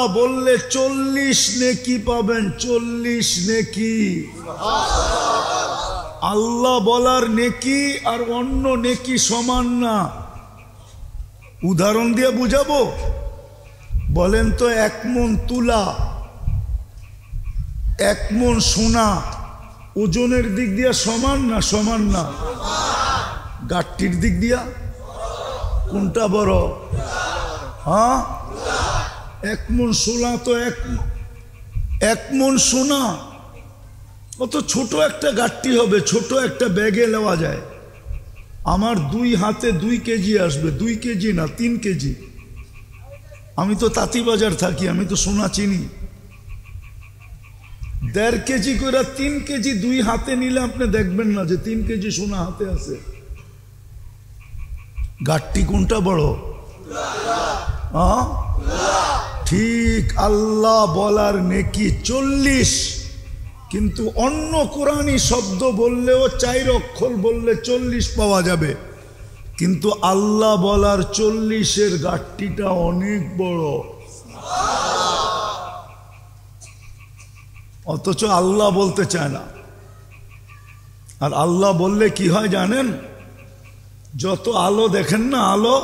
আল্লাহ বললে 40 নেকি পাবেন, 40 নেকি। আল্লাহ বলার নেকি আর অন্য নেকি সমান না। উদাহরণ দিয়ে বুঝাবো, বলেন তো 1 মণ তুলা, 1 মণ সোনা ওজনের দিক দিয়া সমান না? সমান না। গাঠটির দিক দিয়া কোনটা বড়? হ্যাঁ, 1 মণ সোনা তো 1 মণ সোনা অত ছোট একটা গাঠটি হবে, ছোট একটা ব্যাগে নেওয়া যায়। আমার 2 হাতে 2 কেজি আসবে, 2 কেজি না 3 কেজি। আমি তো তাঁতিবাজার থাকি, আমি তো সোনা চিনি। 1.5 কেজি করে 3 কেজি 2 হাতে নিলে আপনি দেখবেন না যে 3 কেজি সোনা হাতে আছে। গাঠটি কোনটা বড়? ঠিক আল্লাহ বলার নেকি 40, কিন্তু অন্য কোরআনী শব্দ বললেও 4 অক্ষর বললে 40 পাওয়া যাবে, কিন্তু আল্লাহ বলার 40-এর গাঠটিটা অনেক বড়। অথচ আল্লাহ বলতে চায় না। আর আল্লাহ বললে কি হয় জানেন? যত আলো দেখেন না, আলো,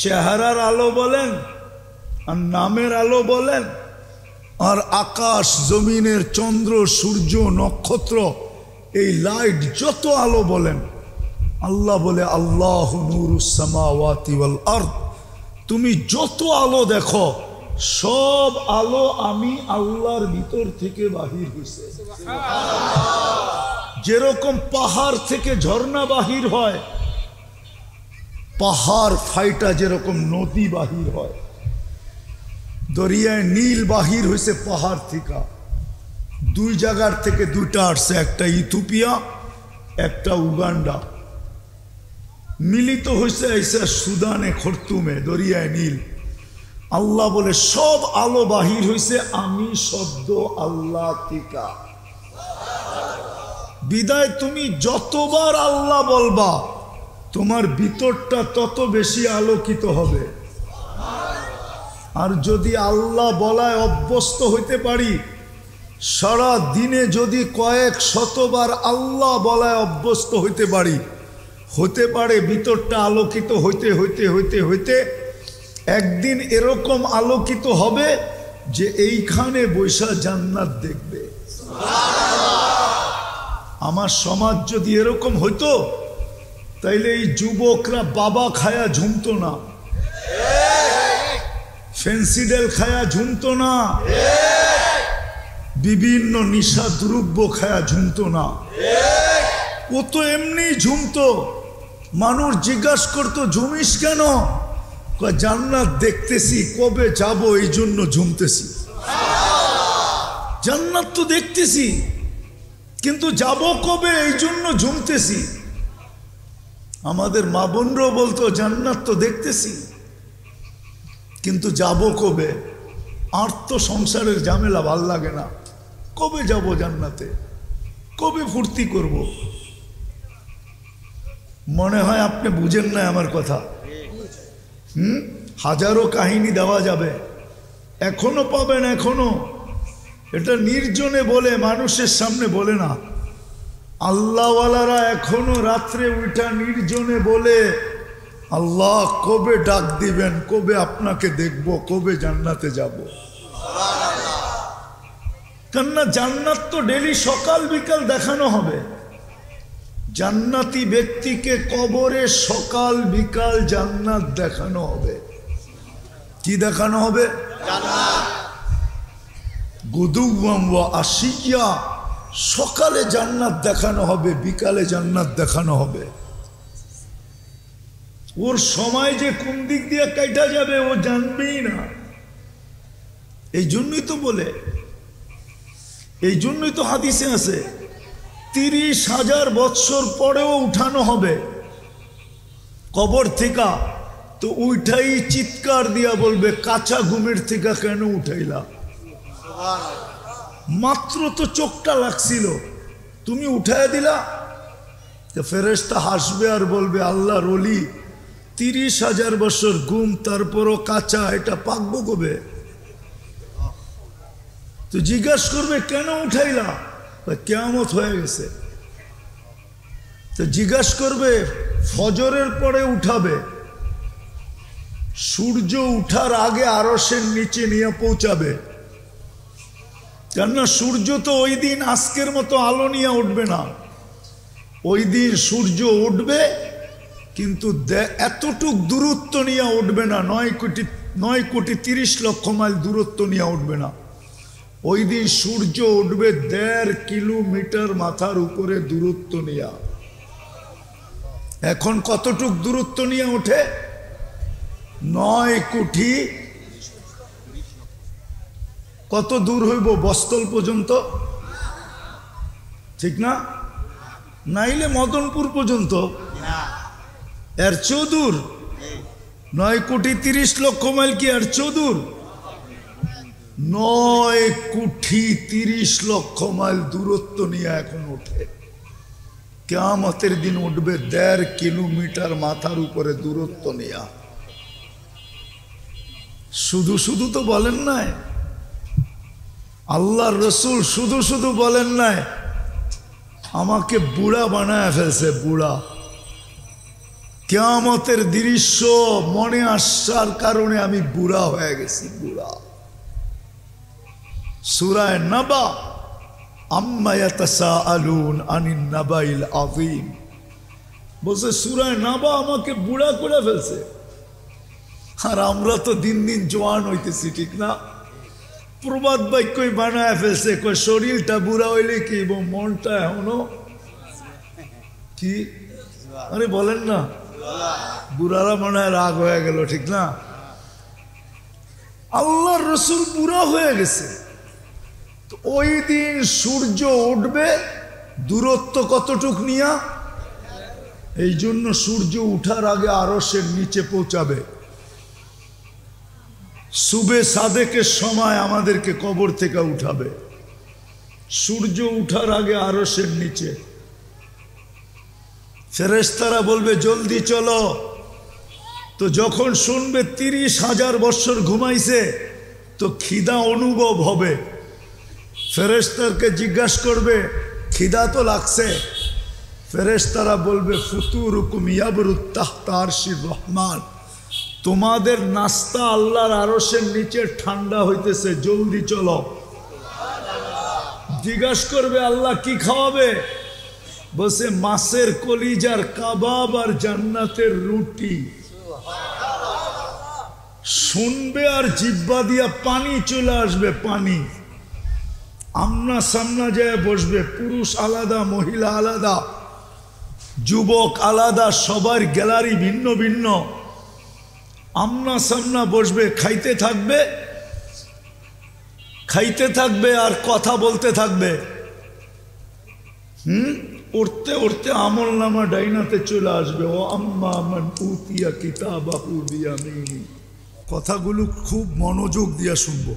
চেহারার আলো বলেন আর নামের আলো বলেন, আর আকাশ জমিনের চন্দ্র সূর্য নক্ষত্র এই লাইট যত আলো বলেন, আল্লাহ বলে আল্লাহু নূরুস সামাওয়াতি ওয়াল আরদ, তুমি যত আলো দেখো সব আলো আমি আল্লাহর ভিতর থেকে বাহির হইছে। যেরকম পাহাড় থেকে ঝর্ণা বাহির হয়, পাহাড় ফাইটা যেরকম নদী বাহির হয়, দরিয়ায় নীল বাহির হয়েছে পাহাড় থেকে। 2 জায়গার থেকে 2টা আসছে, একটা ইথিওপিয়া একটা উগান্ডা, মিলিত হয়েছে এসে সুদানে খর্তুমে দরিয়ায় নীল। আল্লাহ বলে সব আলো বাহির হয়েছে আমি শব্দ আল্লাহ থেকে। বিদায় তুমি যতবার আল্লাহ বলবা তোমার ভিতরটা তত বেশি আলোকিত হবে। আর যদি আল্লাহ বলায় অভ্যস্ত হইতে পারি, সারা দিনে যদি কয়েক শতবার আল্লাহ বলায় অভ্যস্ত হইতে পারি, হতে পারে ভিতরটা আলোকিত হইতে হইতে হইতে হইতে একদিন এরকম আলোকিত হবে যে এইখানে বৈশা জান্নাত দেখবে। আমার সমাজ যদি এরকম হইতো তাইলে এই যুবকরা বাবা খায়া ঝুমতো না, ফেন্সিডেল খায়া ঝুমতো না, বিভিন্ন নিশা দ্রব্য খায়া ঝুমতো না। ও তো এমনি ঝুমতো। মানুষ জিজ্ঞাসা করতো ঝুমিস কেন? জান্নাত দেখতেছি, কবে যাব এই জন্য ঝুমতেছি। জান্নাত তো দেখতেছি কিন্তু যাব কবে এই জন্য ঝুমতেছি। আমাদের মা বোনরাও বলতো জান্নাত তো দেখতেছি কিন্তু যাব কবে? আর তো সংসারের ঝামেলা ভাল লাগে না, কবে যাব জান্নাতে, কবে ফুর্তি করব? মনে হয় আপনি বুঝেন না আমার কথা। হাজারো কাহিনী দেওয়া যাবে, এখনো পাবেন, এখনো। এটা নির্জনে বলে, মানুষের সামনে বলে না। আল্লাহওয়ালারা এখনো রাত্রে উঠা নির্জনে বলে আল্লাহ কবে ডাক দিবেন, কবে আপনাকে দেখব, কবে জান্নাতে যাব। কেননা জান্নাত তো ডেলি সকাল বিকাল দেখানো হবে। জান্নাতি ব্যক্তিকে কবরে সকাল বিকাল জান্নাত দেখানো হবে। কি দেখানো হবে? জান্নাত। গুদুওয়াম ওয়া আশিয়া, সকালে জান্নাত দেখানো হবে, বিকালে জান্নাত দেখানো হবে। ওর সময় যে কোন দিক দিয়ে কাটা যাবে ও জানবেই না। এই জন্যই তো বলে, এই জন্যই তো হাদিসে আছে 30,000 বৎসর পরেও উঠানো হবে কবর থেকে। তো উঠাই চিৎকার দিয়া বলবে কাঁচা ঘুমের থেকে কেন উঠাইলা? মাত্র তো চোখটা লাগছিল, তুমি উঠাইয়া দিলা। ফেরেশতা হাসবে আর বলবে আল্লাহর ওলি 30,000 বছর ঘুম, তারপরও কাঁচা, এটা পাকবো কবে? তো জিজ্ঞাসা করবে কেন উঠাইলা? কিয়ামত হয়ে গেছে। তো জিজ্ঞাসা করবে ফজরের পরে উঠাবে, সূর্য উঠার আগে আরশের নিচে নিয়ে পৌঁছাবে। কেননা সূর্য তো ওই দিন আজকের মতো আলো নিয়ে উঠবে না। ওই দিন সূর্য উঠবে কিন্তু এতটুক দূরত্ব নিয়ে উঠবে না, 9,30,00,000 মাইল দূরত্ব নিয়ে উঠবে না। ওই দিন সূর্য উঠবে 1.5 কিলোমিটার মাথার উপরে দূরত্ব নিয়ে। এখন কতটুক দূরত্ব নিয়ে ওঠে? 9 কোটি। কত দূর হইব? বস্তল পর্যন্ত, ঠিক না? নাইলে মদনপুর পর্যন্ত, এর চেয়েও দূর। 9,30,00,000 মাইল কি এর চেয়েও দূর? 9,30,00,000 মাইল দূরত্ব নিয়ে এখন ওঠে। কিয়ামতের দিন উঠবে 1.5 কিলোমিটার মাথার উপরে দূরত্ব নিয়ে। শুধু শুধু তো বলেন নাই, আল্লাহর রসুল শুধু শুধু বলেন নাই আমাকে বুড়া বানায় ফেলছে, বুড়া। কিয়ামতের দৃশ্য মনে আসার কারণে আমি বুড়া হয়ে গেছি, বুড়া। সূরা নাবা, আম্মা ইয়াতাসাআলুন আনিন নাবাইল আযীম, বলছে সূরা নাবা আমাকে বুড়া করে ফেলছে। আর আমরা তো দিন দিন জোয়ান হইতেছি, ঠিক না? প্রবাদ বাক্যই বানায় ফেলছে, কই শরীরটা বুড়া হইলে কি এবং মনটা এখনো কি? আরে বলেন না, বুড়ারা মনে হয় রাগ হয়ে গেল, ঠিক না? আল্লাহর রসুল বুড়া হয়ে গেছে। তো ওই দিন সূর্য উঠবে দূরত্ব কতটুক নিয়া? এই জন্য সূর্য উঠার আগে আরশের নিচে পৌঁছাবে। সুবে সাদেকের সময় আমাদেরকে কবর থেকে উঠাবে, সূর্য উঠার আগে আরশের নিচে। ফেরেশতারা বলবে জলদি চলো। তো যখন শুনবে 30,000 বছর ঘুমাইছে, তো খিদা অনুভব হবে। ফেরেশতারকে জিজ্ঞাসা করবে খিদা তো লাগছে। ফেরেশতারা বলবে ফুতুরুকুম ইয়াবরুত তাহতা আরশির রহমান, তোমাদের নাস্তা আল্লাহর আরশের নিচে ঠান্ডা হইতেছে, জলদি চলো। জিজ্ঞাসা করবে আল্লাহ কি খাওয়াবে? বসে মাছের কলিজার কাবাব আর জান্নাতের রুটি। শুনবে আর জিহ্বা দিয়া পানি চলে আসবে, পানি। আমনা সামনা যায় বসবে, পুরুষ আলাদা, মহিলা আলাদা, যুবক আলাদা, সবার গ্যালারি ভিন্ন ভিন্ন। আমনা সামনা বসবে, খাইতে থাকবে, খাইতে থাকবে আর কথা বলতে থাকবে। উঠতে উঠতে আমল নামা ডাইনাতে চলে আসবে, ও আম্মা মান উতিয়া কিতাবাহু বিয়ামিনি। কথাগুলো খুব মনোযোগ দিয়া শুনবো।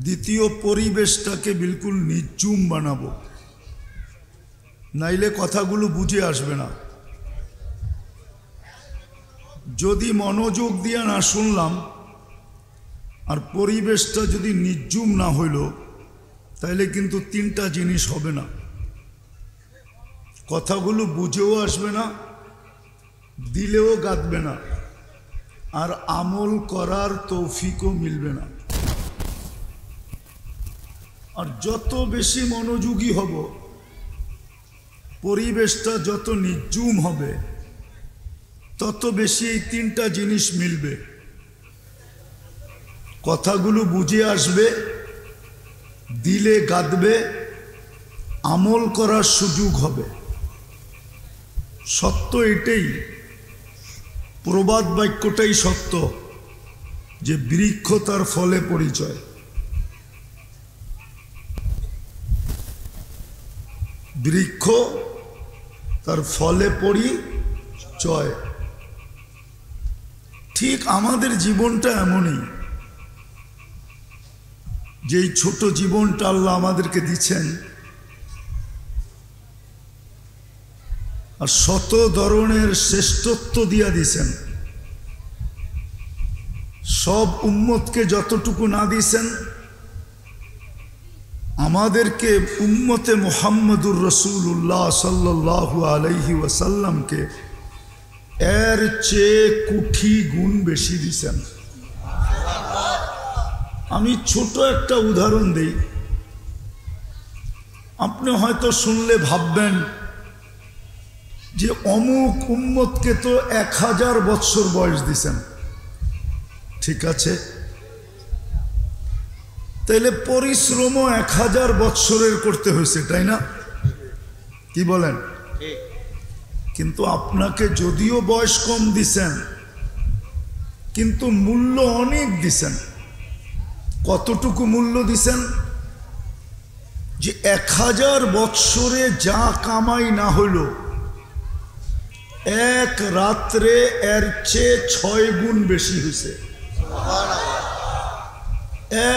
দ্বিতীয়, পরিবেশটাকে বিলকুল নিঝুম বানাবো, নাইলে কথাগুলো বুঝে আসবে না। যদি মনোযোগ দিয়া না শুনলাম আর পরিবেশটা যদি নিঝুম না হইল, তাইলে কিন্তু 3টা জিনিস হবে না। কথাগুলো বুঝেও আসবে না, দিলেও গাঁথবে না, আর আমল করার তৌফিকও মিলবে না। আর যত বেশি মনোযোগী হব, পরিবেশটা যত নিঝুম হবে, তত বেশি এই 3টা জিনিস মিলবে। কথাগুলো বুঝে আসবে, দিলে গাঁথবে, আমল করার সুযোগ হবে। সত্য এটাই, প্রবাদ বাক্যটাই সত্য, যে বৃক্ষ তার ফলে পরিচয়। বৃক্ষ তার ফলে পরিচয়। ঠিক আমাদের জীবনটা এমনই, যেই ছোট জীবনটা আল্লাহ আমাদেরকে দিচ্ছেন, আর শত ধরনের শ্রেষ্ঠত্ব দিয়া দিছেন। সব উম্মতকে যতটুকু না দিয়েছেন, আমাদেরকে উম্মতে মুহাম্মদুর রাসূলুল্লাহ সাল্লাল্লাহু আলাইহি ওয়াসাল্লামকে এর চেয়ে কোটি গুণ বেশি দিয়েছেন। আমি ছোট একটা উদাহরণ দেই। আপনি হয়তো শুনলে ভাববেন যে অমুক উম্মতকে তো 1000 বৎসর বয়স দিছেন। ঠিক আছে, তাইলে পরিশ্রমও 1000 বৎসরের করতে হয়েছে, তাই না? কি বলেন? কিন্তু আপনাকে যদিও বয়স কম দিছেন, কিন্তু মূল্য অনেক দিছেন। কতটুকু মূল্য দিছেন? যে 1000 বৎসরে যা কামাই না হইল, এক রাত্রে এর চেয়ে 6 গুণ বেশি হয়েছে।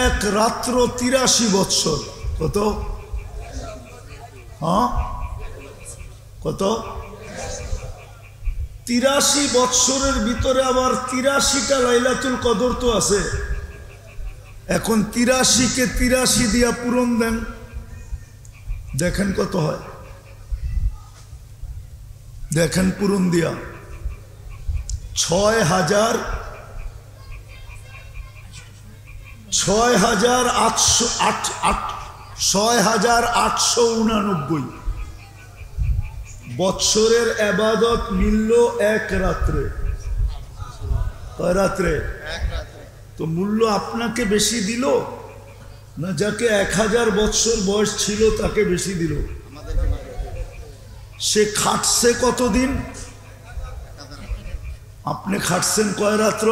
এক রাত্র 83 বৎসর। কত? হ্যাঁ, কত? 83 বৎসরের ভিতরে আবার 83টা লাইলাতুল কদর তো আছে। এখন 83কে 83 দিয়া পূরণ দেন, দেখেন কত হয়। দেখেন পূরণ দিয়া 6,889 বৎসরের ইবাদত মিলল এক রাত্রে। কয় রাত্রে? তো মূল্য আপনাকে বেশি দিল না যাকে 1000 বৎসর বয়স ছিল তাকে বেশি দিল? সে খাটছে কতদিন? আপনি খাটছেন কয় রাত্র?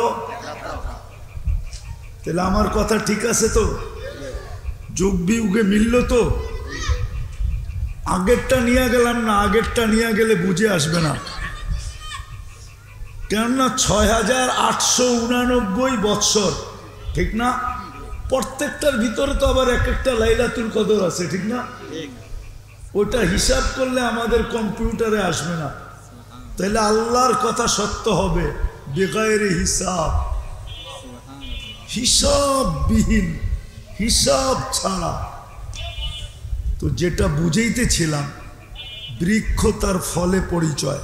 তাহলে আমার কথা ঠিক আছে তো? যুগ বিয়োগে মিলল তো? আগেরটা নিয়ে গেলাম না, আগেরটা নিয়ে গেলে বুঝে আসবে না। কেননা 6,889 বৎসর, ঠিক না? প্রত্যেকটার ভিতরে তো আবার এক একটা লাইলাতুল কদর আছে, ঠিক না? ওটা হিসাব করলে আমাদের কম্পিউটারে আসবে না। তাহলে আল্লাহর কথা সত্য হবে বেগায়েরে হিসাব, হিসাববিহীন, হিসাব ছাড়া। তো যেটা বুঝাইতেছিলাম, বৃক্ষ তার ফলে পরিচয়।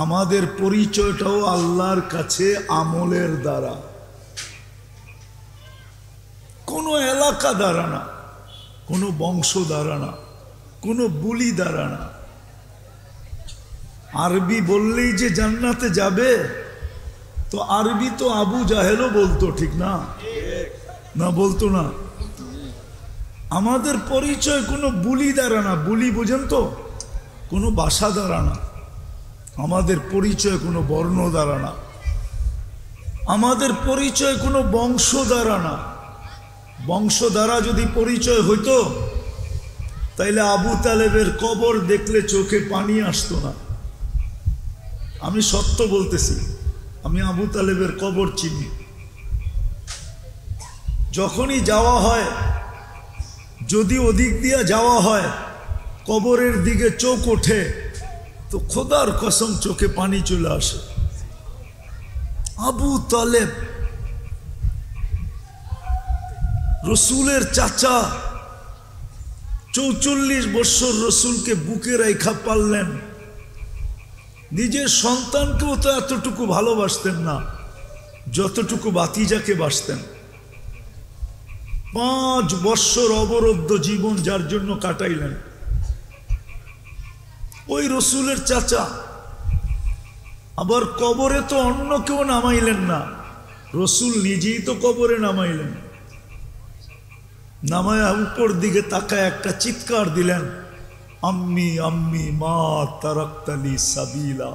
আমাদের পরিচয়টাও আল্লাহর কাছে আমলের দ্বারা, কোনো এলাকা দ্বারা না, কোনো বংশ দ্বারা না, কোনো বুলি দ্বারা না। আরবি বললেই যে জান্নাতে যাবে, তো আরবি তো আবু জাহেলও বলতো, ঠিক না? না বলতো না? আমাদের পরিচয় কোনো বুলি দ্বারা না। বুলি বোঝেন তো? কোনো ভাষা দ্বারা না। আমাদের পরিচয় কোনো বর্ণ দ্বারা না। আমাদের পরিচয় কোনো বংশ দ্বারা না। বংশ দ্বারা যদি পরিচয় হইতো, তাইলে আবু তালেবের কবর দেখলে চোখে পানি আসতো না। আমি সত্য বলতেছি, আমি আবু তালেবের কবর চিনি। যখনই যাওয়া হয়, যদি ওদিক দিয়ে যাওয়া হয়, কবরের দিকে চোখ ওঠে, তো খোদার কসম চোখে পানি চলে আসে। আবু তালেব রসুলের চাচা, 44 বছর রসুলকে বুকে রাইখা পারলেন। নিজের সন্তানকেও তো এতটুকু ভালোবাসতেন না যতটুকু বাতিজাকে বাসতেন। 5 বৎসর অবরুদ্ধ জীবন যার জন্য কাটাইলেন ওই রসুলের চাচা। আবার কবরে তো অন্য কেউ নামাইলেন না, রসুল নিজেই তো কবরে নামাইলেন। নামায়া উপর দিকে তাকায় একটা চিৎকার দিলেন, আম্মি আম্মি মা তারাক্তালি সাবিলা।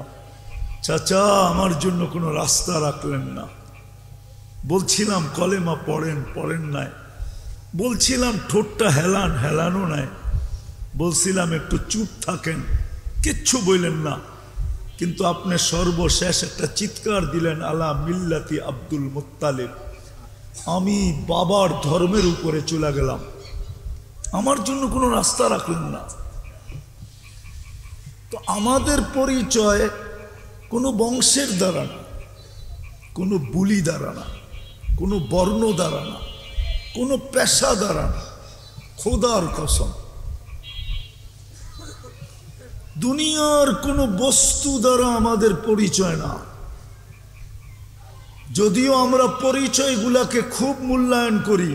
চাচা, আমার জন্য কোনো রাস্তা রাখলেন না। বলছিলাম কলেমা পড়েন, পড়েন নাই। বলছিলাম ঠোঁটটা হেলান, হেলানো নাই। বলছিলাম একটু চুপ থাকেন, কিচ্ছু বললেন না। কিন্তু আপনি সর্বশেষ একটা চিৎকার দিলেন, আলা মিল্লাতি আব্দুল মুত্তালিব। আমি বাবার ধর্মের উপরে চলে গেলাম, আমার জন্য কোনো রাস্তা রাখলেন না। তো আমাদের পরিচয় কোনো বংশের দ্বারা না, কোনো বুলি দ্বারা না, কোনো বর্ণ দ্বারা না, কোনো পেশা দ্বারা না, খোদার কসম। দুনিয়ার কোনো বস্তু দ্বারা আমাদের পরিচয় না, যদিও আমরা পরিচয়গুলাকে খুব মূল্যায়ন করি।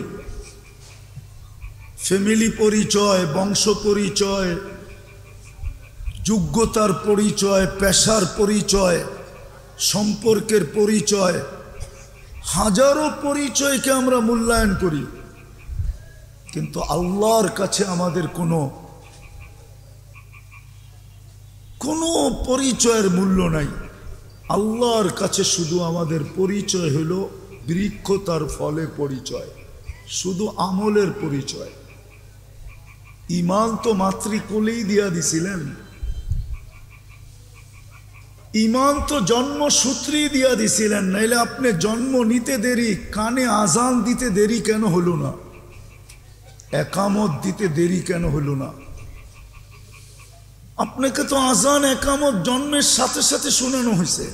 ফ্যামিলি পরিচয়, বংশ পরিচয়, যোগ্যতার পরিচয়, পেশার পরিচয়, সম্পর্কের পরিচয়, হাজারো পরিচয়কে আমরা মূল্যায়ন করি, কিন্তু আল্লাহর কাছে আমাদের কোনো পরিচয়ের মূল্য নাই। আল্লাহর কাছে শুধু আমাদের পরিচয় হলো বৃক্ষ, তার ফলে পরিচয়, শুধু আমলের পরিচয়। ঈমান তো মাতৃকোলেই দিয়া দিছিলেন, ঈমান তো জন্মসূত্রেই দিয়া দিছিলেন, নাইলে আপনি জন্ম নিতে দেরি, কানে আজান দিতে দেরি কেন হলো না, একামত দিতে দেরি কেন হলো না? আপনাকে তো আজান একামত জন্মের সাথে সাথে শোনানো হয়েছে।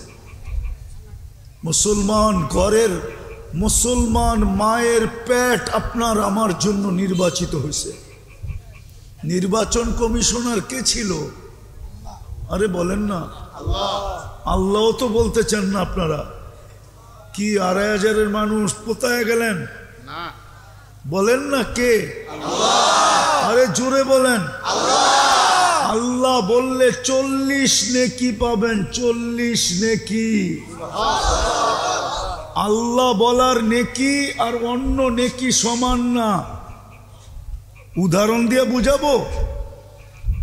মুসলমান ঘরের মুসলমান মায়ের পেট আপনার আমার জন্য নির্বাচিত হয়েছে। নির্বাচন কমিশনার কে ছিল? আরে বলেন না, আল্লাহ তো বলতে চান না আপনারা? কি ২৫০০-এর মানুষ কোথায় গেলেন? বলেন না কে? আরে জোরে বলেন। আল্লাহ বললে ৪০ নেকি পাবেন, ৪০ নেকি। আল্লাহ বলার নেকি আর অন্য নেকি সমান না। উদাহরণ দিয়ে বুঝাবো?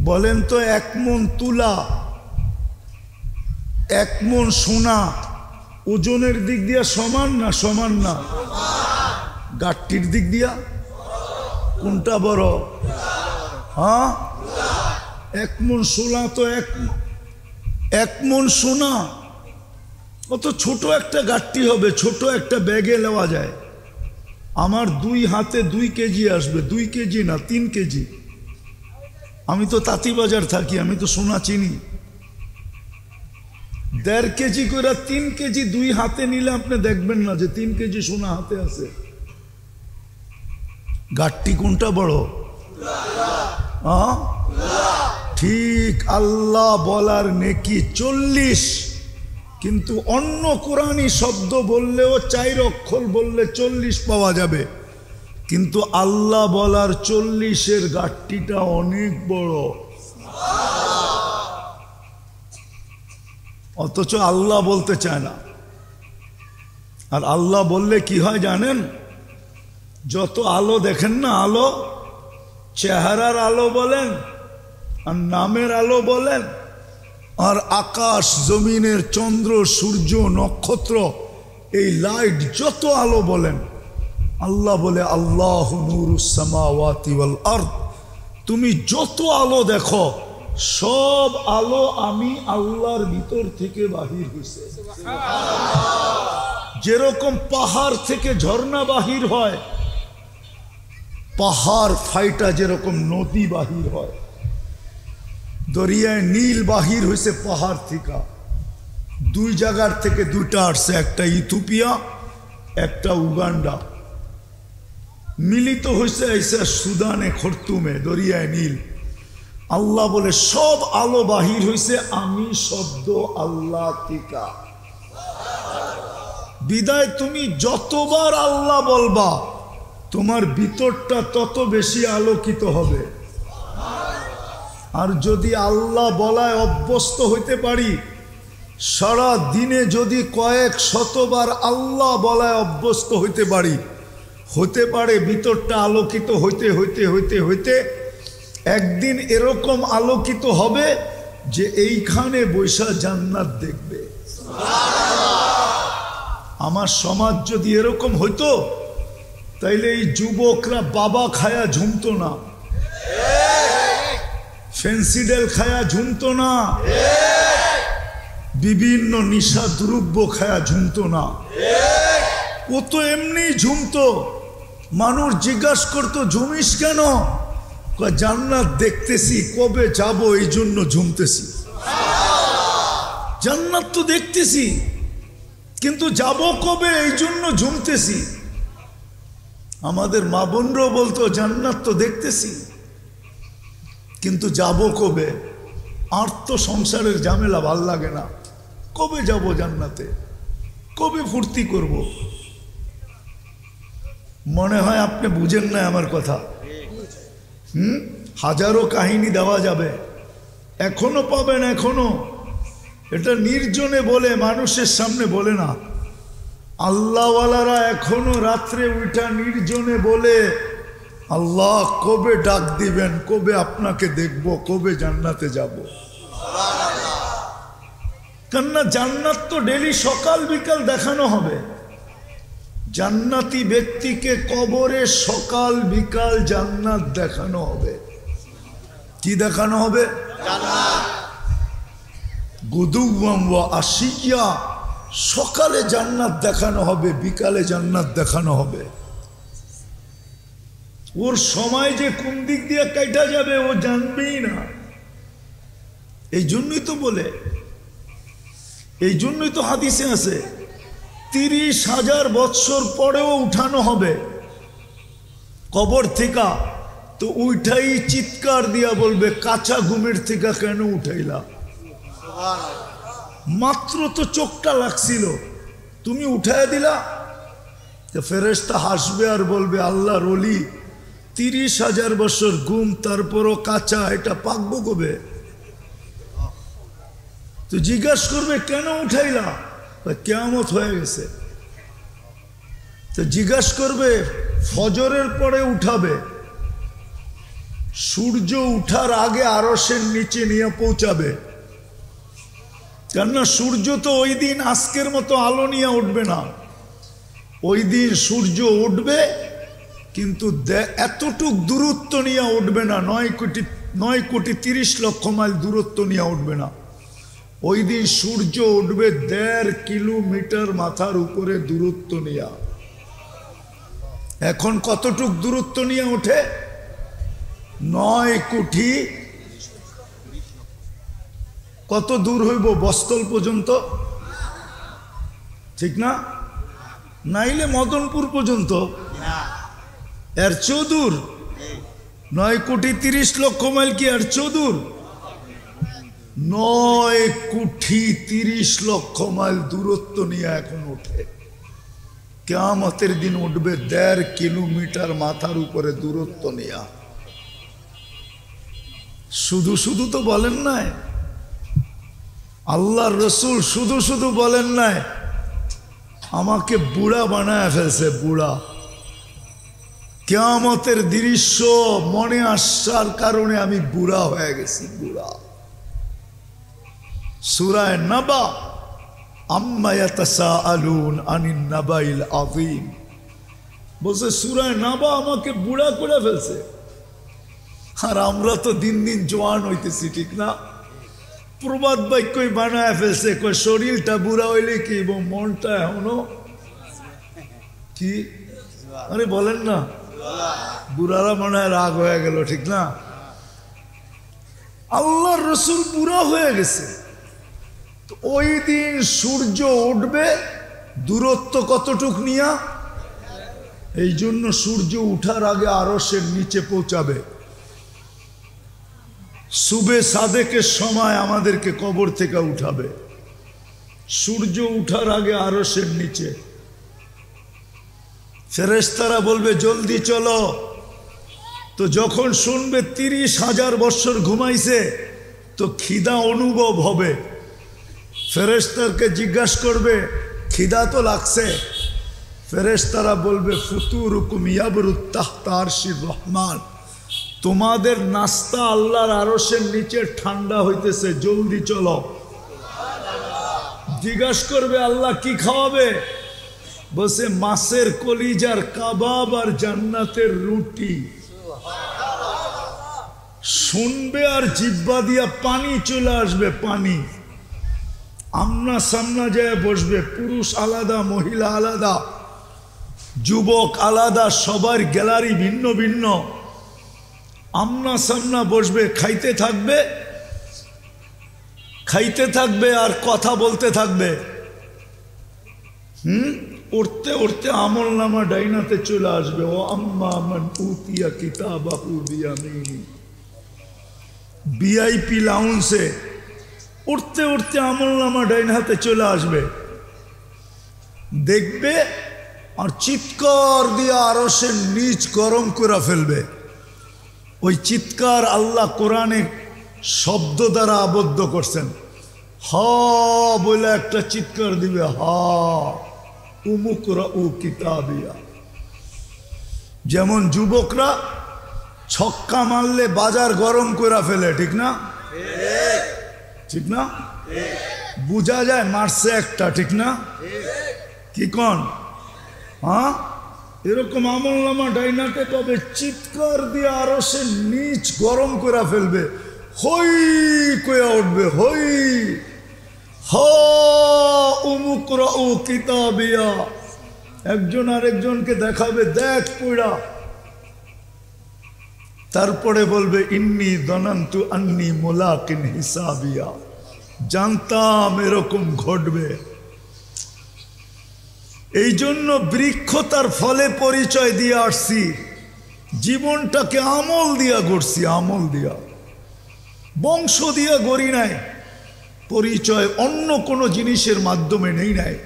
বলেন তো, ১ মণ তুলা, ১ মণ সোনা ওজনের দিক দিয়া সমান না? সমান না। গাঠটির দিক দিয়া কোনটা বড়? হ্যাঁ, ১ মণ সোনা তো ১ মণ সোনা অত ছোট একটা গাঠটি হবে, ছোট একটা ব্যাগে নেওয়া যায়। আমার ২ হাতে ২ কেজি আসবে, ২ কেজি না ৩ কেজি। আমি তো তাঁতিবাজার থাকি, আমি তো সোনা চিনি। ১.৫ কেজি করে ৩ কেজি ২ হাতে নিলে আপনি দেখবেন না যে ৩ কেজি সোনা হাতে আছে। গাঠটি কোনটা বড়? ঠিক আল্লাহ বলার নেকি ৪০, কিন্তু অন্য কোরআনী শব্দ বললেও ৪ অক্ষর বললে ৪০ পাওয়া যাবে, কিন্তু আল্লাহ বলার ৪০-এর গাঠটিটা অনেক বড়। অথচ আল্লাহ বলতে চায় না। আর আল্লাহ বললে কি হয় জানেন? যত আলো দেখেন না, আলো, চেহারার আলো বলেন আর নামের আলো বলেন, আর আকাশ জমিনের চন্দ্র সূর্য নক্ষত্র এই লাইট যত আলো বলেন, আল্লাহ বলে আল্লাহু নূরুস সামাওয়াতি ওয়াল আরদ, তুমি যত আলো দেখো সব আলো আমি আল্লাহর ভিতর থেকে বাহির হইছে। যেরকম পাহাড় থেকে ঝর্ণা বাহির হয়, পাহাড় ফাইটা যেরকম নদী বাহির হয়, দরিয়ায় নীল বাহির হয়েছে পাহাড় থেকে। ২ জায়গার থেকে ২টা আসছে, একটা ইথিওপিয়া, একটা উগান্ডা, মিলিত হয়েছে এসে সুদানে খর্তুমে, দরিয়ায় নীল। আল্লাহ বলে সব আলো বাহির হয়েছে আমি শব্দ আল্লাহ টিকা। বিদায় তুমি যতবার আল্লাহ বলবা তোমার ভিতরটা তত বেশি আলোকিত হবে। আর যদি আল্লাহ বলায় অভ্যস্ত হইতে পারি, সারা দিনে যদি কয়েক শতবার আল্লাহ বলায় অভ্যস্ত হইতে পারি, হতে পারে ভিতরটা আলোকিত হইতে হইতে হইতে হইতে একদিন এরকম আলোকিত হবে যে এইখানে বৈশা জান্নাত দেখবে। আমার সমাজ যদি এরকম হইতো তাইলে এই যুবকরা বাবা খায়া ঝুমতো না, ফেন্সিডেল খায়া ঝুমতো না, বিভিন্ন নিশা দ্রব্য খায়া ঝুমতো না, ও তো এমনি ঝুমতো। মানুষ জিজ্ঞাসা করতো ঝুমিস কেন? জান্নাত দেখতেছি, কবে যাব এই জন্য ঝুমতেছি। জান্নাত তো দেখতেছি কিন্তু যাব কবে এই জন্য ঝুমতেছি। আমাদের মা বোনরাও বলতো জান্নাত তো দেখতেছি, কিন্তু যাব কবে? আর তো সংসারের ঝামেলা ভাল লাগে না, কবে যাব জান্নাতে, কবে ফুর্তি করব? মনে হয় আপনি বুঝেন না আমার কথা। হাজারো কাহিনী দেওয়া যাবে, এখনো পাবেন, এখনো। এটা নির্জনে বলে, মানুষের সামনে বলে না। আল্লাহওয়ালারা এখনো রাত্রে উঠা নির্জনে বলে, আল্লাহ কবে ডাক দিবেন, কবে আপনাকে দেখব, কবে জান্নাতে যাব। কেননা জান্নাত তো ডেলি সকাল বিকাল দেখানো হবে। জান্নাতি ব্যক্তিকে কবরে সকাল বিকাল জান্নাত দেখানো হবে। কি দেখানো হবে? জান্নাত। গুদুওয়াম ওয়া আশিয়া, সকালে জান্নাত দেখানো হবে, বিকালে জান্নাত দেখানো হবে। ওর সময় যে কোন দিক দিয়ে কাটা যাবে ও জানবেই না। এই জন্যই তো বলে, এই জন্যই তো হাদিসে আছে 30,000 বৎসর পরেও উঠানো হবে কবর থেকে। তো উঠাই চিৎকার দিয়া বলবে, কাঁচা ঘুমের থেকে কেন উঠাইলা? মাত্র তো চোখটা লাগছিল, তুমি উঠায় দিলা। ফেরেশতা হাসবে আর বলবে, আল্লাহর ওলি 30,000 বছর ঘুম, তারপরও কাঁচা, এটা পাকবো কবে? তো জিজ্ঞাসা করবে, কেন উঠাইলা? কিয়ামত হয়ে গেছে। তো জিজ্ঞাসা করবে, ফজরের পরে উঠাবে, সূর্য উঠার আগে আরশের নিচে নিয়ে পৌঁছাবে। কেননা সূর্য তো ওই দিন আজকের মতো আলো নিয়ে উঠবে না। ওই দিন সূর্য উঠবে, কিন্তু এতটুক দূরত্ব নিয়ে উঠবে না, 9,30,00,000 মাইল দূরত্ব নিয়ে উঠবে না। ওই দিন সূর্য উঠবে 1.5 কিলোমিটার মাথার উপরে দূরত্ব নিয়ে। এখন কতটুক দূরত্ব নিয়ে ওঠে? 9 কোটি। কত দূর হইব? বস্তল পর্যন্ত, ঠিক না? নাইলে মদনপুর পর্যন্ত, এর চেয়েও দূর। 9,30,00,000 মাইল কি এর চেয়েও দূর? 9,30,00,000 মাইল দূরত্ব নিয়ে এখন ওঠে। কিয়ামতের দিন উঠবে 1.5 কিলোমিটার মাথার উপরে দূরত্ব নিয়ে। শুধু শুধু তো বলেন নাই, আল্লাহর রসুল শুধু শুধু বলেন নাই, আমাকে বুড়া বানায় ফেলছে, বুড়া। কিয়ামতের দৃশ্য মনে আসার কারণে আমি বুড়া হয়ে গেছি, বুড়া। সূরা নাবা, আম্মা ইয়াতাসাআলুন আনিন নাবাইল আযীম, বলছে সূরা নাবা আমাকে বুড়া করে ফেলছে। আর আমরা তো দিন দিন জোয়ান হইতেছি, ঠিক না? প্রবাদ বাক্যই বানায় ফেলছে, কই শরীরটা বুড়া হইলে কি এবং মনটা এখনো কি? আরে বলেন না, বুড়ারা মনে হয় রাগ হয়ে গেল, ঠিক না? আল্লাহর রসুল বুড়া হয়ে গেছে। তো ওই দিন সূর্য উঠবে দূরত্ব কতটুক নিয়া? এই জন্য সূর্য উঠার আগে আরশের নিচে পৌঁছাবে। সুবে সাদেকের সময় আমাদেরকে কবর থেকে উঠাবে, সূর্য উঠার আগে আরশের নিচে। ফেরেশতারা বলবে জলদি চলো। তো যখন শুনবে 30,000 বছর ঘুমাইছে, তো খিদা অনুভব হবে। ফেরেশতাকে জিজ্ঞাসা করবে, খিদা তো লাগছে? ফেরেশতারা বলবে, ফুতুরুকুম ইয়াবরুত তাহতা আরশির রহমান, তোমাদের নাস্তা আল্লাহর আরশের নিচে ঠান্ডা হইতেছে, জলদি চলো। জিজ্ঞাসা করবে, আল্লাহ কি খাওয়াবে? বসে মাছের কলিজার কাবাব আর জান্নাতের রুটি। শুনবে আর জিহ্বা দিয়া পানি চলে আসবে, পানি। আমনা সামনা যায় বসবে, পুরুষ আলাদা, মহিলা আলাদা, যুবক আলাদা, সবার গ্যালারি ভিন্ন ভিন্ন। আমনা সামনা বসবে, খাইতে থাকবে, খাইতে থাকবে আর কথা বলতে থাকবে। উঠতে উঠতে আমল নামা ডাইনাতে চলে আসবে। ও আম্মা মান উতিয়া কিতাবাহু বিয়ামিনি, ভিআইপি লাউঞ্জে উঠতে উঠতে আমল নামা ডাইন হাতে চলে আসবে, দেখবে আর চিৎকার দিয়ে আরো সে নিচ গরম করে ফেলবে। ওই চিৎকার আল্লাহ কোরআনে শব্দ দ্বারা আবদ্ধ করছেন। হা বলে একটা চিৎকার দিবে, হা উমুকরা উ কিতাবিয়া। যেমন যুবকরা ছক্কা মারলে বাজার গরম করে ফেলে, ঠিক না? ঠিক না? বুঝা যায় মারছে একটা, ঠিক না? কি কন? হ্যাঁ, এরকম আমল নামা ডাইনাতে তবে চিৎকার দিয়ে আরো সে নিচ গরম করে ফেলবে, হই কয়া উঠবে, হই হা উমুকরা উ কিতাবিয়া। একজন আরেকজনকে দেখাবে, দেখ পড়া। তারপরে বলবে ইন্নী দনান্তু আন্নী মুলাকিন হিসাবিয়া, জানতাম এরকম ঘটবে। এই জন্য বৃক্ষ তার ফলে পরিচয় দিয়ে আসছি, জীবনটাকে আমল দিয়া গড়ছি, আমল দিয়া, বংশ দিয়া গড়ি নাই। পরিচয় অন্য কোনো জিনিসের মাধ্যমে নেই নাই,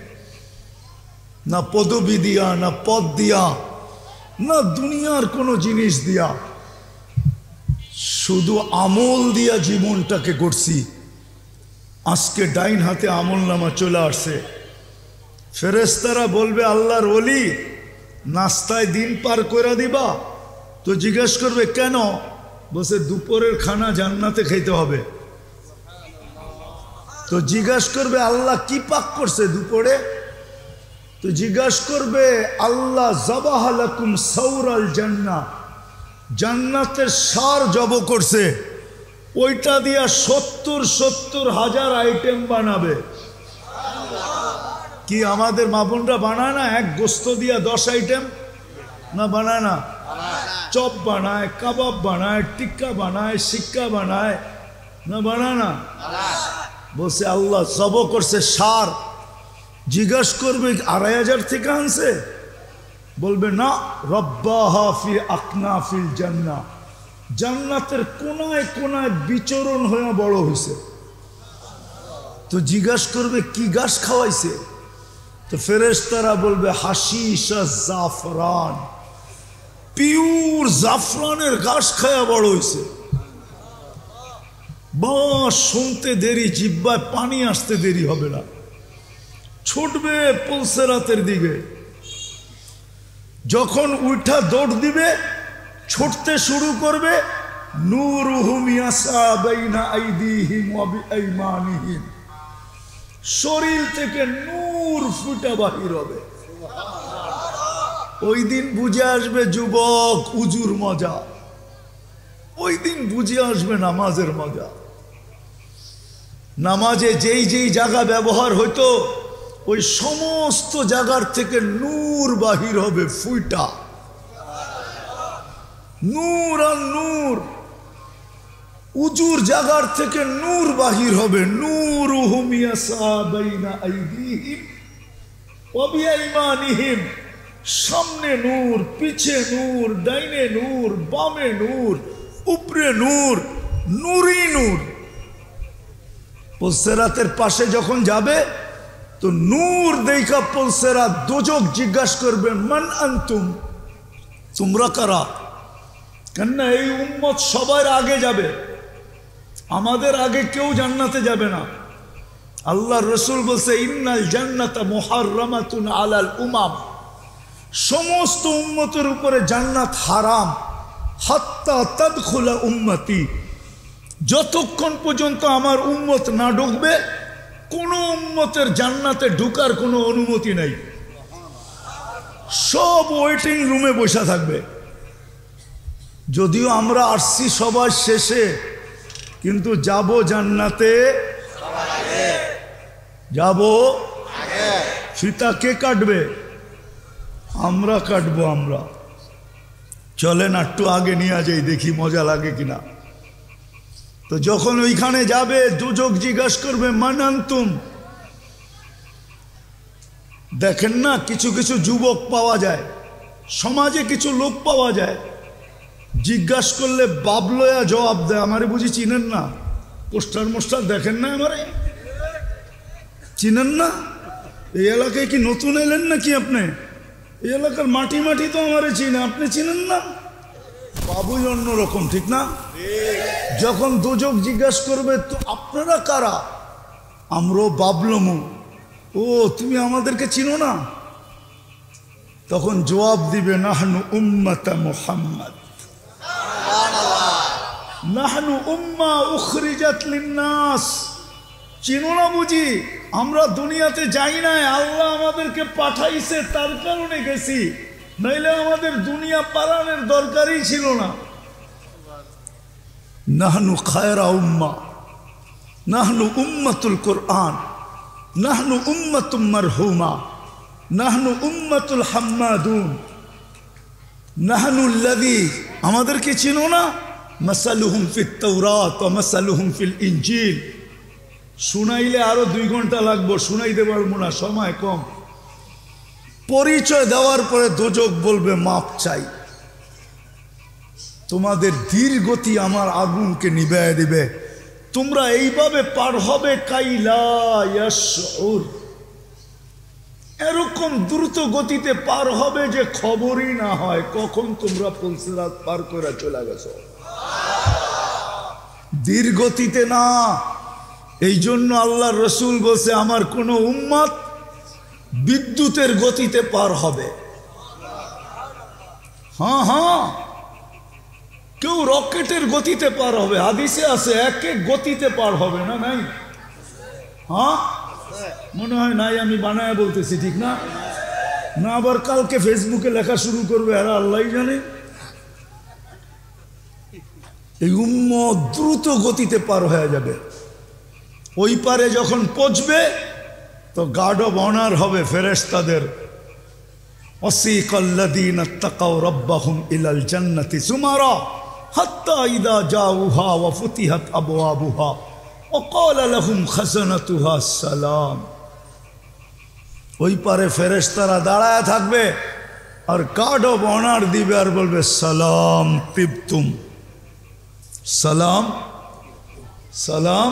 না পদবি দিয়া, না পদ দিয়া, না দুনিয়ার কোনো জিনিস দিয়া, শুধু আমল দিয়া জীবনটাকে গড়ছি। আজকে ডাইন হাতে আমল নামা চলে আসছে। ফেরেশতারা বলবে আল্লাহর ওলি নাস্তায় দিন পার করে দিবা? তো জিজ্ঞেস করবে কেন? বসে দুপুরের খানা জান্নাতে খাইতে হবে। তো জিজ্ঞেস করবে আল্লাহ কি পাক করছে দুপুরে? তো জিজ্ঞেস করবে আল্লাহ যাবাহা লাকুম সাউরাল জান্নাহ, জান্নাতের সার জব করছে, ওইটা দিয়া ৭০,০০০ আইটেম বানাবে। কি আমাদের মা বোনরা বানায় না? এক গোস্ত দিয়া 10 আইটেম না বানায় না? চপ বানায়, কাবাব বানায়, টিক্কা বানায়, সিক্কা বানায় না বানায় না? বলছে আল্লাহ জব করছে সার। জিজ্ঞাস করবে ২৫০০ থেকে আনছে? বলবে না, রব্বাহা ফি আকনাফিল জান্নাহ, জান্নাতের কোনায় কোনায় বিচরণ হয়ে বড় হয়েছে। তো জিজ্ঞাস করবে কি ঘাস খাওয়াইছে? তো ফেরেশতারা বলবে হাশিশা জাফরান, পিওর জাফরানের ঘাস খায়া বড় হয়েছে। বাস শুনতে দেরি, জিহ্বায় পানি আসতে দেরি হবে না, ছুটবে পুলসেরাতের দিকে। যখন উঠা দৌড় দিবে, ছুটতে শুরু করবে, নূরুহুম ইয়াসা বাইনা আইদিহিম ওয়া বিআইমানিহিম, শরীর থেকে নূর ফুটা বাহির হবে। ওই দিন বুঝে আসবে যুবক উজুর মজা, ওই দিন বুঝে আসবে নামাজের মজা। নামাজে যেই যেই জায়গা ব্যবহার হইতো ওই সমস্ত জায়গার থেকে নূর বাহির হবে, ফুইটা নূর আর নূর। উজুর জায়গার থেকে নূর বাহির হবে, নূরুহুম ইয়াসা বাইনা আইদিহিম ওয়া বিআইমানিহিম, সামনে নূর, পিছে নূর, ডাইনে নূর, বামে নূর, উপরে নূর, নূরই নূর। পুলসেরাতের পাশে যখন যাবে তো নূর দেখা পুলসেরাত দোজক জিজ্ঞাসা করবে মান আনতুম, তোমরা কারা? কেননা এই উম্মত সবার আগে যাবে, আমাদের আগে কেউ জান্নাতে যাবে না। আল্লাহ রসুল বলছে ইন্নাল জান্নাতা মুহাররামাতুন আলাল উমাম, সমস্ত উম্মতের উপরে জান্নাত হারাম, হাত্তা তাদখুলা উম্মতি, যতক্ষণ পর্যন্ত আমার উম্মত না ঢুকবে কোন উম্মতের জান্নাতে ঢুকার কোনো অনুমতি নাই। সব ওয়েটিং রুমে বসে থাকবে। যদিও আমরা আসছি সবার শেষে, কিন্তু যাব জান্নাতে, যাব। ফিতা কে কাটবে? আমরা কাটবো। আমরা চলেন একটু আগে নিয়ে যাই, দেখি মজা লাগে কিনা। তো যখন ওইখানে যাবে দুজক জিজ্ঞাসা করবে মান আনতুম, দেখেন না কিছু কিছু যুবক পাওয়া যায়, সমাজে কিছু লোক পাওয়া যায়, জিজ্ঞাসা করলে বাবলয়া জবাব দেয়, আমারে বুঝি চিনেন না? পোস্টার মোস্টার দেখেন না? আমারে চিনেন না? এই এলাকায় কি নতুন এলেন নাকি আপনি? এই এলাকার মাটি মাটি তো আমারে চিনে, আপনি চিনেন না? বাবুই অন্যরকম, ঠিক না? যখন দুজক জিজ্ঞাসা করবে তো আপনারা কারা, আমরাও বাবলমু, ও তুমি আমাদেরকে চিনো না, তখন জবাব দিবে নাহনু উম্মাতা মুহাম্মদ, নাহনু উম্মা উখরিজাত লিন্নাস। চিনো না বুঝি? আমরা দুনিয়াতে যাই নাই, আল্লাহ আমাদেরকে পাঠাইছে, তার কারণে গেছি, নইলে আমাদের দুনিয়া পালানোর দরকারই ছিল না। নাহনু খায়রা উম্মা, নাহনু উম্মাতুল কুরআন, নাহনু উম্মাতুম মারহুমা, নাহনু উম্মাতুল হাম্মাদুন, নাহনু আল্লাযী, আমাদেরকে চিনো না? মাসালুহুম ফিত তাওরাত ওয়া মাসালুহুম ফিল ইনজিল। শুনাইলে আরো 2 ঘন্টা লাগবে, শুনাইতে পারবো না, সময় কম। পরিচয় দেওয়ার পরে দোজক বলবে মাপ চাই, তোমাদের ধীর গতি আমার আগুনকে নিভাইয়া দিবে, তোমরা এইভাবে পার হবে কাইলা ইয়াশউর, এরকম দ্রুত গতিতে পার হবে যে খবরই না হয় কখন তোমরা পুলসিরাত পার করে চলে গেছো। ধীর গতিতে না। এই জন্য আল্লাহর রসুল বলছে আমার কোন উম্মত বিদ্যুতের গতিতে পার হবে। হ্যাঁ হ্যাঁ, কেউ রকেটের গতিতে পার হবে, হাদিসে আছে, এক এক গতিতে পার হবে না, নাই? হ্যাঁ মনে হয় নাই, আমি বানায় বলতেছি, ঠিক না? না আবার কালকে ফেসবুকে লেখা শুরু করবে, আর আল্লাহ জানে। এই উম্মত দ্রুত গতিতে পার হয়ে যাবে। ওই পারে যখন পৌঁছবে তো গার্ড অব অনার হবে ফেরেশতাদের। ওয়াসিকাল্লাযীনা তাকাউ রাব্বাহুম ইলাল জান্নাতি যুমারা হাত্তা ইযা জাউহা ওয়া ফুতিহাত আবওয়াবুহা ওয়া ক্বালা লাহুম খাযানাতুহা সালাম। ওই পারে ফেরেশতারা দাঁড়ায় থাকবে আর গার্ড অব অনার দিবে আর বলবে সালাম তিবতুম, সালাম সালাম,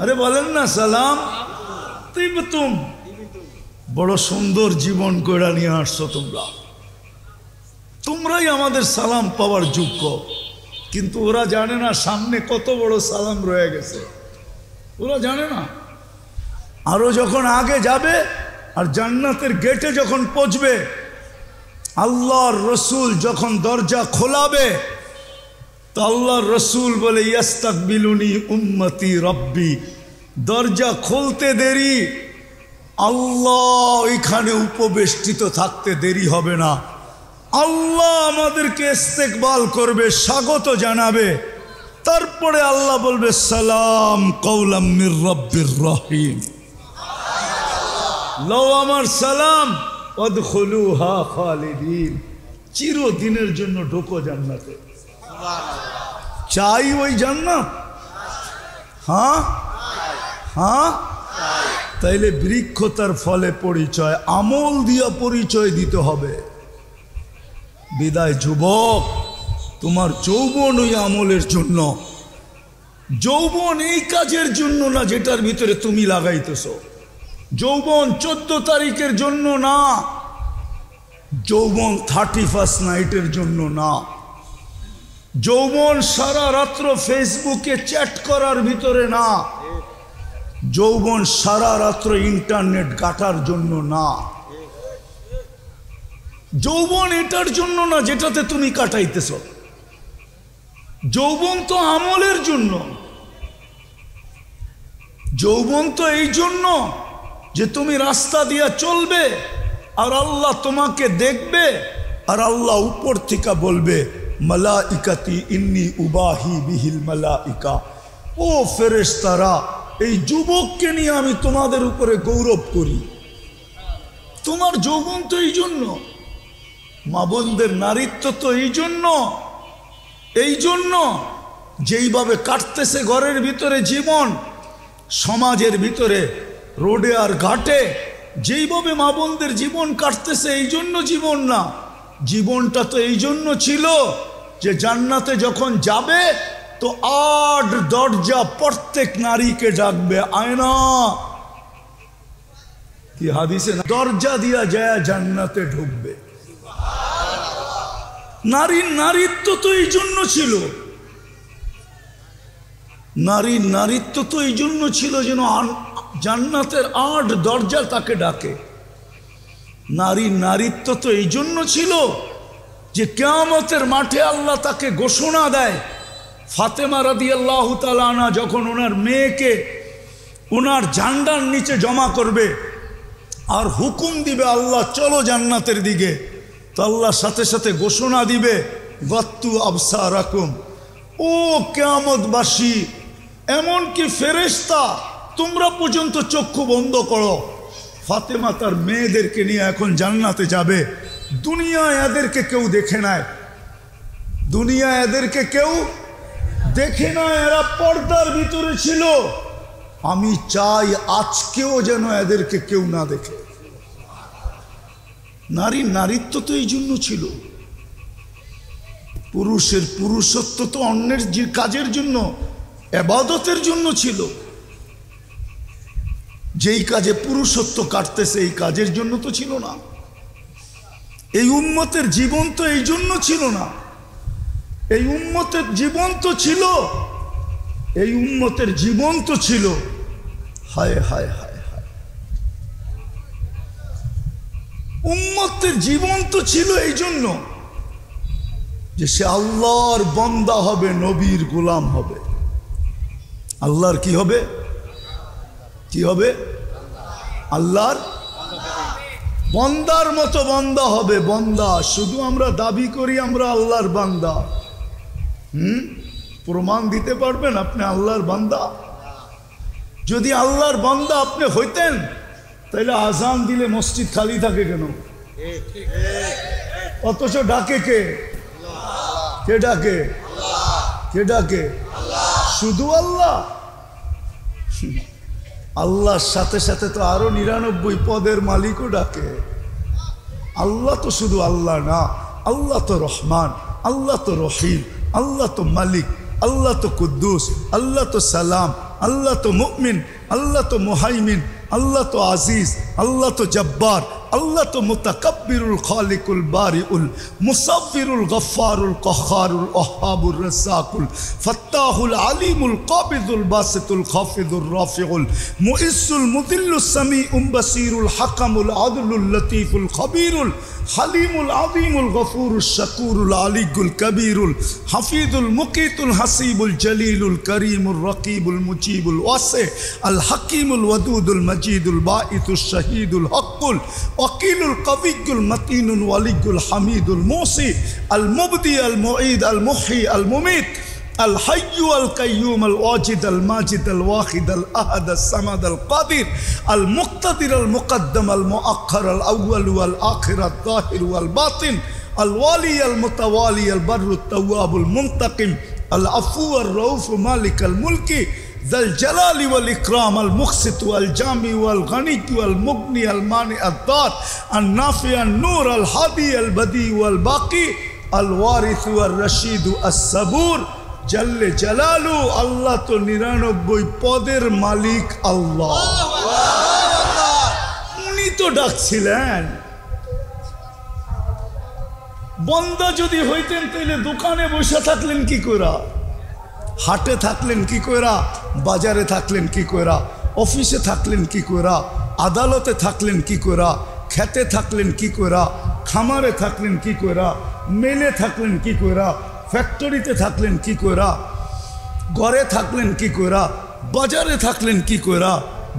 আরে বলেন না সালাম তিবতুম, বড় সুন্দর জীবন কইরা নিয়ে আসছো তোমরা, তোমরাই আমাদের সালাম পাওয়ার যোগ্য। কিন্তু ওরা জানে না সামনে কত বড় সালাম রয়ে গেছে, ওরা জানে না। আরো যখন আগে যাবে আর জান্নাতের গেটে যখন পৌঁছবে, আল্লাহর রসুল যখন দরজা খোলাবে তো আল্লাহর রসুল বলে ইয়াস্তাকবিলুনি উম্মতি রব্বি, দরজা খুলতে দেরি, আল্লাহ এখানে উপবেষ্টিত থাকতে দেরি হবে না, আল্লাহ আমাদেরকে ইস্তেকবাল করবে, স্বাগত জানাবে। তারপরে আল্লাহ বলবে সালাম কওলাম মির রব্বির রহিম, লও আমার সালাম ওয়াদখুলুহা খালিদিন, চিরদিনের জন্য ঢোকো জান্নাতে। চাই ওই জান্নাত? হ্যাঁ হ্যাঁ, তাইলে বৃক্ষ তার ফলে পরিচয়, আমল দিয়া পরিচয় দিতে হবে। বিদায় যুবক, তোমার যৌবন ওই আমলের জন্য, যৌবন এই কাজের জন্য না যেটার ভিতরে তুমি লাগাইতেছ। যৌবন 14 তারিখের জন্য না, যৌবন 31st নাইটের জন্য না, যৌবন সারা রাত্র ফেসবুকে চ্যাট করার ভিতরে না, যৌবন সারা রাত্র ইন্টারনেট ঘাটার জন্য না, যৌবন এটার জন্য না যেটাতে তুমি কাটাইতেছ। যৌবন তো আমলের জন্য, যৌবন তো এই জন্য যে তুমি রাস্তা দিয়া চলবে আর আল্লাহ তোমাকে দেখবে, আর আল্লাহ উপর থেকে বলবে মালাইকাতি ইন্নী উবাহি বিহিল মালাইকা, ও ফেরেশতারা এই যুবককে নিয়ে আমি তোমাদের উপরে গৌরব করি। তোমার যৌবন তো এই জন্য, মা বোনদের নারীত্ব তো এই জন্য যেইভাবে কাটতেছে ঘরের ভিতরে জীবন, সমাজের ভিতরে, রোডে আর ঘাটে, যেইভাবে মা বোনদের জীবন কাটতেছে এই জন্য জীবন না, জীবনটা তো এই জন্য ছিল যে জান্নাতে যখন যাবে তো 8 দরজা প্রত্যেক নারীকে ডাকবে, আয়না কি হাদিসে দরজা দিয়া যায় জান্নাতে ঢুকবে। নারীর নারীত্ব তো এই জন্য ছিল, নারীর নারীত্ব তো এই জন্য ছিল যেন জান্নাতের 8 দরজা তাকে ডাকে। নারীর নারীত্ব তো এই জন্য ছিল যে কিয়ামতের মাঠে আল্লাহ তাকে ঘোষণা দেয়। ফাতেমা রাদিয়াল্লাহু তাআলা আনহা যখন ওনার মেয়েকে ওনার ঝান্ডার নিচে জমা করবে আর হুকুম দিবে আল্লাহ চলো জান্নাতের দিকে, তো আল্লাহর সাথে সাথে ঘোষণা দিবে গত্তু আবসারাকুম, ও কিয়ামতবাসী এমনকি ফেরেশতা তোমরা পর্যন্ত চক্ষু বন্ধ করো। ফাতেমা তার মেয়েদেরকে নিয়ে এখন জান্নাতে যাবে। দুনিয়ায় এদেরকে কেউ দেখে নাই, দুনিয়ায় এদেরকে কেউ দেখে নাই, এরা পর্দার ভিতরে ছিল। আমি চাই আজকেও যেন এদেরকে কেউ না দেখে। নারীর নারীত্ব তো এই জন্য ছিল। পুরুষের পুরুষত্ব তো অন্যের যে কাজের জন্য, ইবাদতের জন্য ছিল। যেই কাজে পুরুষত্ব কাটতেছে এই কাজের জন্য তো ছিল না। এই উম্মতের জীবন তো এই জন্য ছিল না। এই উম্মতের জীবন তো ছিল, এই উম্মতের জীবন তো ছিল, হায় হায় হায় হায়, উম্মতের জীবন তো ছিল এই জন্য যে সে আল্লাহর বান্দা হবে, নবীর গোলাম হবে। আল্লাহর কি হবে? কি হবে? আল্লাহর বান্দার মতো বান্দা হবে। বান্দা শুধু আমরা দাবি করি আমরা আল্লাহর বান্দা, প্রমাণ দিতে পারবেন আপনি আল্লাহর বান্দা? যদি আল্লাহর বান্দা আপনি হইতেন তাহলে আজান দিলে মসজিদ খালি থাকে কেন? অথচ ডাকে কে? কে ডাকে? কে ডাকে? শুধু আল্লাহ। আল্লাহর সাথে সাথে তো আরো 99 পদের মালিকও ডাকে। আল্লাহ তো শুধু আল্লাহ না, আল্লাহ তো রহমান, আল্লাহ তো রহিম, আল্লাহ তো মালিক, আল্লাহ তো কুদ্দুস, আল্লাহ তো সালাম, আল্লাহ তো মুমিন, আল্লাহ তো মুহাইমিন, আল্লাহ তো আজিজ, আল্লাহ তো জব্বার, আল্লাহ তো মুতাকাব্বিরুল খালিকুল বারিউল মুসাব্বিরুল গফফারুল কহ্হারুল ওয়াহ্হাবুর রাজ্জাকুল ফাত্তাহুল আলিমুল কাবিদুল বাসিতুল খাফিদুর রাফিউল মুইসুল মুদিল্লুস সামিউল বাসিরুল হাকামুল আদলুল লতীফুল খবীরুল হালিমুল আযীমুল গফুরুশ শাকুরুল আলিয়ুল কবীরুল হাফিজুল মুকিতুল হাসিবুল জলিলুল করিমুর রকিবুল মুজিবুল ওয়াসি আল হাকিমুল ওয়াদুদুল মজিদুল বাঈতুশ শাহীদুল হকুল ওয়াকিলুল কবিয়ুল মতিনুল ওয়ালিয়ুল হামিদুল মুসি আল মুবদি আল মুঈদ আল মুহয়ি আল মুমিত الحي القيوم الواجد الماجد الواحد الأحد الصمد القادر المقتدر المقدم المؤخر الأول والآخر الظاهر والباطن الوالي المتوالي البر التواب المنتقم العفو الرؤوف مالك الملك ذا الجلال والإكرام المقسط والجامع والغني والمغني المانع الضار النافع النور الهادي البديع والباقي الوارث والرشيد الصبور জাল্লে জালালু। আল্লাহ তো 99 পদের মালিক আল্লাহ, উনি তো ডাকছিলেন। বান্দা যদি হইতেন তাহলে দোকানে বসে থাকলেন কি কইরা, হাটে থাকলেন কি কইরা, বাজারে থাকলেন কি কইরা, অফিসে থাকলেন কি কইরা, আদালতে থাকলেন কি কইরা, খেতে থাকলেন কি কইরা, খামারে থাকলেন কি কইরা, মেলে থাকলেন কি কইরা, ফ্যাক্টরিতে থাকলেন কি কইরা, ঘরে থাকলেন কি কইরা, বাজারে থাকলেন কি কইরা,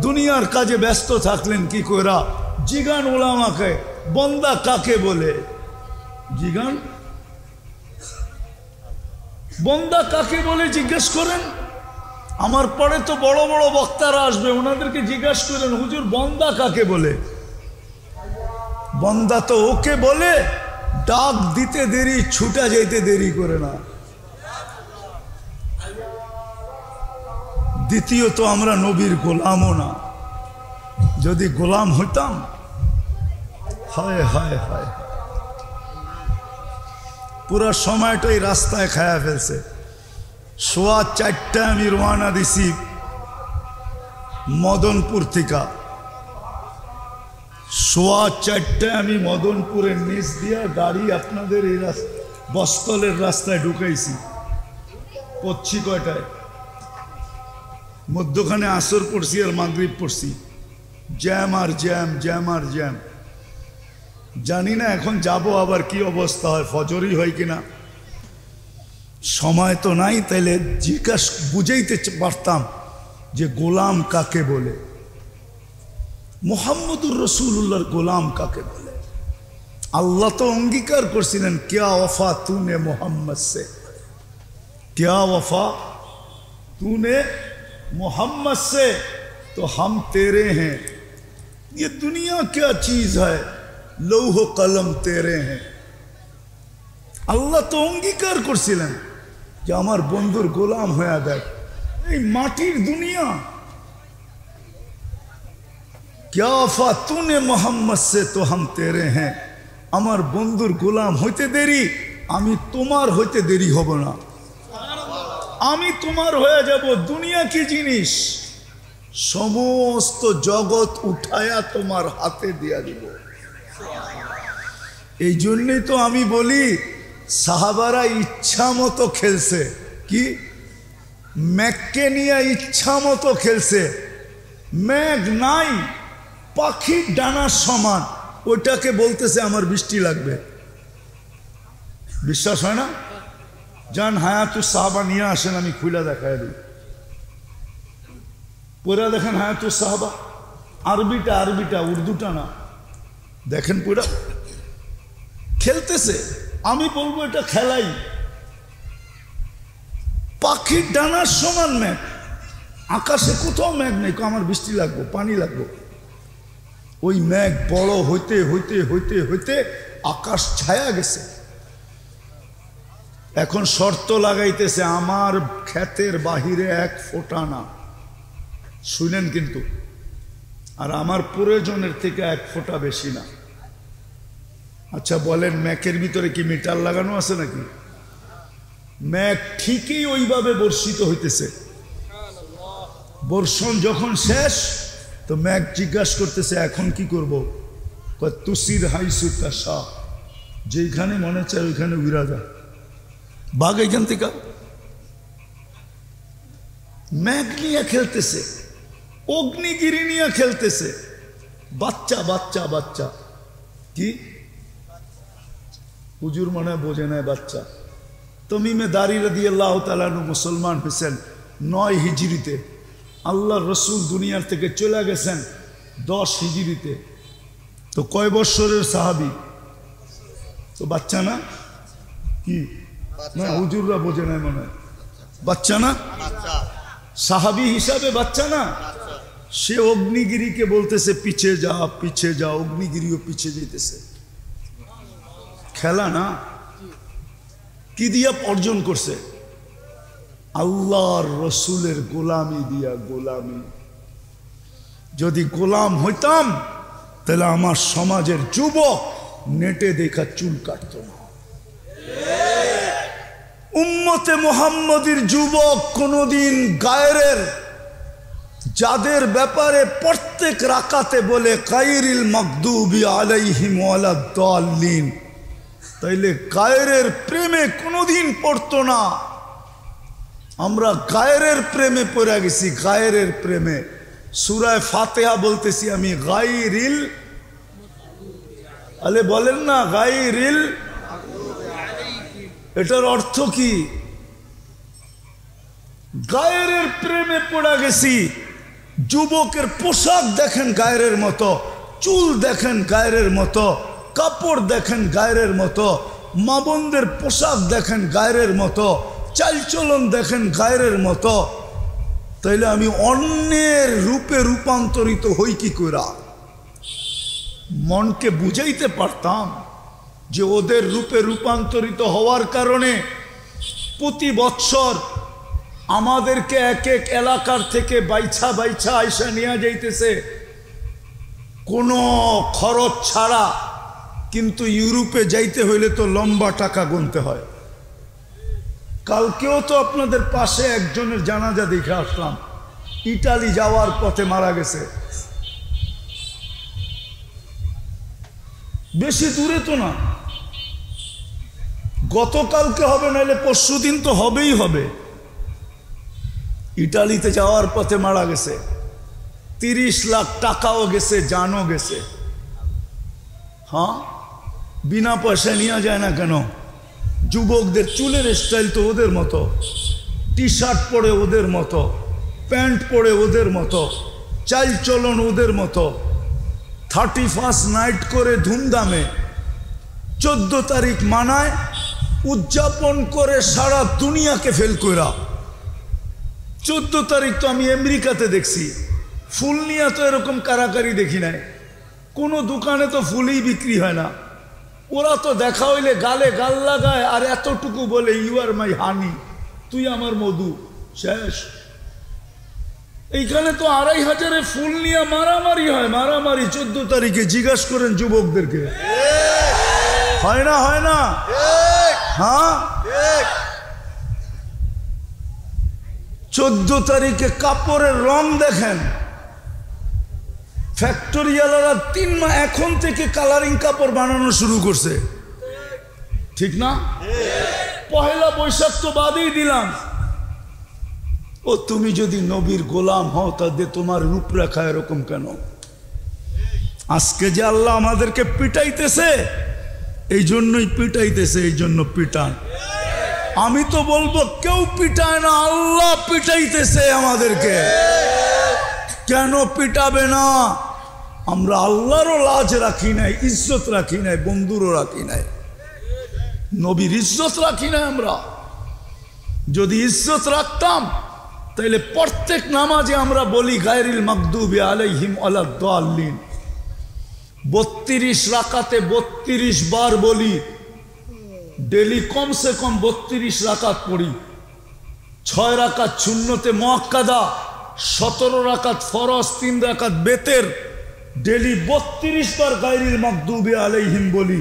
দুনিয়ার কাজে ব্যস্ত থাকলেন কি কইরা। জিগান ওলামাকে বান্দা কাকে বলে? জিগান বান্দা কাকে বলে জিজ্ঞেস করেন। আমার পরে তো বড় বড় বক্তারা আসবে, ওনাদেরকে জিজ্ঞেস করেন হুজুর বান্দা কাকে বলে? বান্দা তো ওকে বলে ডাক দিতে দেরি, ছুটা যাইতে দেরি করে না। দ্বিতীয়ত আমরা নবীর গোলামও না যদি গোলাম হইতাম, হায় হায় হায়, পুরো সময়টাই রাস্তায় খায়া ফেলছে। 4:15 আমি রওনা দিছি মদনপুর থেকে। 4:15 আমি মদনপুরের নিচ দিয়া গাড়ি আপনাদের এই বস্তলের রাস্তায় ঢুকাইছি। পড়ছি কয়টায়? মধ্যখানে আসর পড়ছি আর মাগরিব পড়ছি। জ্যাম আর জ্যাম, জ্যাম আর জ্যাম। জানি না এখন যাব আবার কি অবস্থা হয়, ফজরই হয় কিনা। সময় তো নাই, তাইলে জিজ্ঞাসা বুঝাইতে পারতাম যে গোলাম কাকে বলে, মুহাম্মদুর রাসূলুল্লাহর গোলাম কাকে বলে। আল্লাহ তো অঙ্গীকার করছিলেন, क्या वफा तूने मोहम्मद से, क्या वफा तूने मोहम्मद से, तो हम तेरे हैं। ये दुनिया क्या चीज है, लौह कलम तेरे हैं। আল্লাহ তো অঙ্গীকার করছিলেন যে আমার বন্ধুর গোলাম হয়ে দেখ। এই মাটির দুনিয়া, क्या वफा तूने मोहम्मद से तो हम तेरे हैं। আমার বন্ধুর গোলাম হইতে দেরি, আমি তোমার হইতে দেরি হব না, আমি তোমার হয়ে যাব। দুনিয়া কি জিনিস, সমস্ত জগৎ উঠায়া তোমার হাতে দিয়া দিব। এই জন্যই তো আমি বলি, সাহাবারা ইচ্ছা মতো খেলছে। কি ম্যাগকে নিয়ে ইচ্ছা মতো খেলছে। ম্যাগ নাই, পাখির ডানার সমান, ওইটাকে বলতেছে আমার বৃষ্টি লাগবে। বিশ্বাস হয় না? যান হায়াতুস সাহাবা নিয়ে আসেন, আমি খুলে দেখাই দিই। পুরা দেখেন হায়াতুস সাহাবা, আরবিটা আরবিটা, উর্দুটা না। দেখেন পুরা খেলতেছে। আমি বলবো এটা খেলাই। পাখির ডানার সমান ম্যাগ, আকাশে কোথাও ম্যাগ নেই, আমার বৃষ্টি লাগবে, পানি লাগবে। ওই মেঘ বড় হইতে হইতে হইতে হইতে আকাশ ছায়া গেছে। এখন শর্ত লাগাইতেছে, আমার ক্ষেতের বাহিরে 1 ফোঁটা না, শুনেন কিন্তু, আর আমার প্রয়োজনের থেকে 1 ফোঁটা বেশি না। আচ্ছা বলেন, ম্যাকের ভিতরে কি মিটার লাগানো আছে নাকি? ম্যাক ঠিকই ওইভাবে বর্ষিত হইতেছে। বর্ষণ যখন শেষ, তো ম্যাক জিজ্ঞাসা করতেছে এখন কি করব? তুসির হাইসু কাশা, যেখানে মনে চায় ওইখানে উড়া যা, বাঘ এখান থেকে। ম্যাক নিয়ে খেলতেছে, অগ্নিগিরি নিয়ে খেলতেছে। বাচ্চা বাচ্চা বাচ্চা, কি হুজুর মনে বোঝে নাই বাচ্চা। তমিমে দারি রাদিয়াল্লাহু তাআলা আনহু মুসলমান হয়েছেন 9 হিজরিতে। আল্লাহ রসুল দুনিয়ার থেকে চলে গেছেন 10 হিজরিতে। তো কয় বৎসরের সাহাবি? তো বাচ্চা না? কি না, হুজুররা বোঝে নাই মনে হয়। বাচ্চা না, সাহাবি হিসাবে বাচ্চা না। সে অগ্নিগিরিকে বলতেছে পিছে যা পিছে যা, অগ্নিগিরিও পিছে যেতেছে। খেলা না, কি দিয়া অর্জন করছে? আল্লাহর রসুলের গোলামি দিয়া। গোলামি। যদি গোলাম হইতাম তাহলে আমার সমাজের যুবক নেটে দেখা চুল কাটত না। উম্মতে মুহাম্মদীর যুবক কোনদিন গায়রের, যাদের ব্যাপারে প্রত্যেক রাকাতে বলে গায়রিল মাগদুবি আলাইহিম ওয়ালাদ-দাল্লিন, তাইলে গায়রের প্রেমে কোনদিন পড়তো না। আমরা গায়রের প্রেমে পড়ে গেছি, গায়রের প্রেমে। সূরা ফাতিহা বলতেছি আমি, গায়রিল, আলে বলেন না গায়রিল, এটার অর্থ কি? গায়রের প্রেমে পড়ে গেছি। যুবকের পোশাক দেখেন গায়রের মতো, চুল দেখেন গায়রের মতো, কাপড় দেখেন গায়রের মতো, মা বোনদের পোশাক দেখেন গায়রের মতো, চালচলন দেখেন গায়রের মতো। তাইলে আমি অন্যের রূপে রূপান্তরিত হই কি কইরা? মনকে বুঝাইতে পারতাম যে ওদের রূপে রূপান্তরিত হওয়ার কারণে প্রতি বৎসর আমাদেরকে এক এক এলাকার থেকে বাইছা বাইছা আইসা নিয়ে যাইতেছে। কোনো খরচ ছাড়া, কিন্তু ইউরোপে যাইতে হইলে তো লম্বা টাকা গুনতে হয়। কালকেও তো আপনাদের পাশে একজনের জানাজা দেখে আসলাম, ইটালি যাওয়ার পথে মারা গেছে। বেশি দূরে তো না, গতকালকে হবে, নাহলে পরশুদিন তো হবেই হবে। ইটালিতে যাওয়ার পথে মারা গেছে, 30 লাখ টাকাও গেছে, জানও গেছে। হ্যাঁ, বিনা পয়সায় নেওয়া যায় না কেন? যুবকদের চুলের স্টাইল তো ওদের মতো, টি শার্ট পরে ওদের মতো, প্যান্ট পরে ওদের মতো, চাল চলন ওদের মতো, 31 নাইট করে ধুমধামে 14 তারিখ মানায়, উদযাপন করে সারা দুনিয়াকে ফেল করা। 14 তারিখ তো আমি আমেরিকাতে দেখছি, ফুল নিয়ে তো এরকম কারাকারি দেখি নাই। কোনো দোকানে তো ফুলই বিক্রি হয় না। ওরা তো দেখা হইলে গালে গাল লাগায় আর এতটুকু বলে, ইউ আর মাই হানি, তুই আমার মধু, শেষ। এইখানে তো 2500 ফুল নিয়ে মারামারি হয়, মারামারি 14 তারিখে। জিজ্ঞাসা করেন যুবকদেরকে, হয় না? হয় না? হ্যাঁ, 14 তারিখে কাপড়ের রং দেখেন, ফ্যাক্টরিওয়ালারা 3 মাস এখন থেকে কালারিং কাপড় বানানো শুরু করছে, ঠিক না? পহেলা বৈশাখ তো বাদেই দিলাম। ও তুমি যদি নবীর গোলাম হও, তাদের তোমার রূপরেখা এরকম কেন? আজকে যে আল্লাহ আমাদেরকে পিটাইতেছে, এই জন্যই পিটাইতেছে, এই জন্য পিটান। আমি তো বলবো কেউ পিটায় না, আল্লাহ পিটাইতেছে আমাদেরকে। কেন পিটাবে না? আমরা আল্লাহরও লাজ রাখি নাই, ইজ্জত রাখি নাই, বন্ধুরও রাখি নাই, নবীর ইজ্জত রাখি নাই। আমরা যদি ইজ্জত রাখতাম, তাইলে প্রত্যেক নামাজে আমরা বলি গায়রিল মাগদুবি আলাইহিম ওয়ালাদ-দাল্লিন। 32 রাকাতে 32 বার বলি, ডেলি কমসে কম 32 রাকাত পড়ি। 6 রাকাত সুন্নতে মুআক্কাদা, 17 রাকাত ফরজ, 3 রাকাত বেতের, ডেলি 32 বার গায়রিল মাগদুবি আলাইহিম বলি।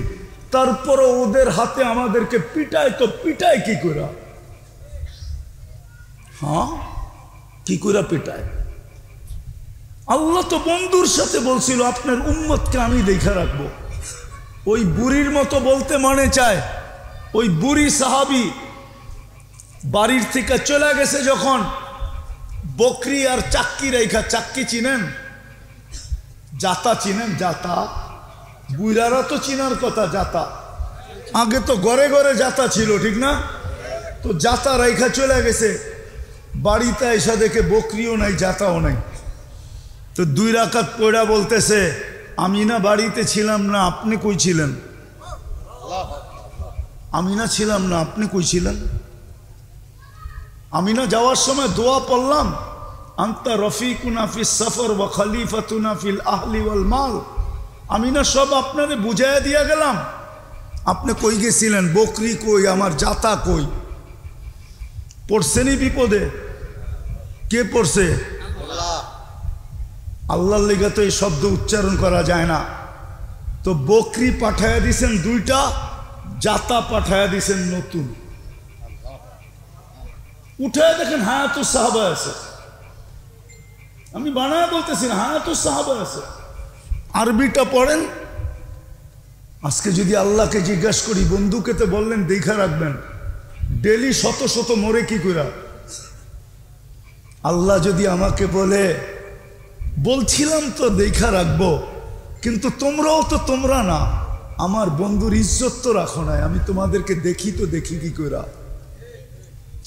তারপরে ওদের হাতে আমাদেরকে পিটায়, তো পিটায় কি করে? হ্যাঁ, কি করে পিটায়? আল্লাহ তো বন্ধুর সাথে বলছিল, আপনার উম্মতকে আমি দেখা রাখবো। ওই বুড়ির মতো বলতে মনে চায়, ওই বুড়ি সাহাবী বাড়ির থেকে চলে গেছে যখন, বকরি আর চাক্কি রেখা, চাক্কি চিনেন? জাতা চিনেন? জাতা বুইরারা তো চিনার কথা। জাতা আগে তো ঘরে ঘরে জাতা ছিল, ঠিক না? তো জাতা রেখা চলে গেছে বাড়িতে, এসে দেখে বকরিও নাই, জাতাও নাই। তো 2 রাকাত পড়া বলতেছে, আমি না বাড়িতে ছিলাম না, আপনি কই ছিলেন? আমি না ছিলাম না, আপনি কই ছিলেন? আমি না যাওয়ার সময় দোয়া পড়লাম, আনতা রফিকুনা ফিস সফর ওয়া খলিফাতুনা ফিল আহলি ওয়াল মাল। আমি না সব আপনারে বুঝাইয়া দিয়া গেলাম, আপনি কই গেছিলেন? বকরি কই, আমার জাতা কই? পড়ছেনি বিপদে? কে পড়ছে? আল্লাহর লেগে তো এই শব্দ উচ্চারণ করা যায় না। তো বকরি পাঠাইয়া দিছেন 2টা, জাতা পাঠাইয়া দিছেন নতুন। উঠায় দেখেন হায়াতুস সাহাবা আছে। আমি বানায় বলতেছি না, হায়াতুস সাহাবা আছে। আরবিটা পড়েন। আজকে যদি আল্লাহকে জিজ্ঞাসা করি, বন্ধুকে তো বললেন দেখা রাখবেন, ডেলি শত শত মরে কি করে? আল্লাহ যদি আমাকে বলে, বলছিলাম তো দেখা রাখবো, কিন্তু তোমরাও তো তোমরা না, আমার বন্ধুর ইজ্জত তো রাখো নাই, আমি তোমাদেরকে দেখি তো দেখি কি করে?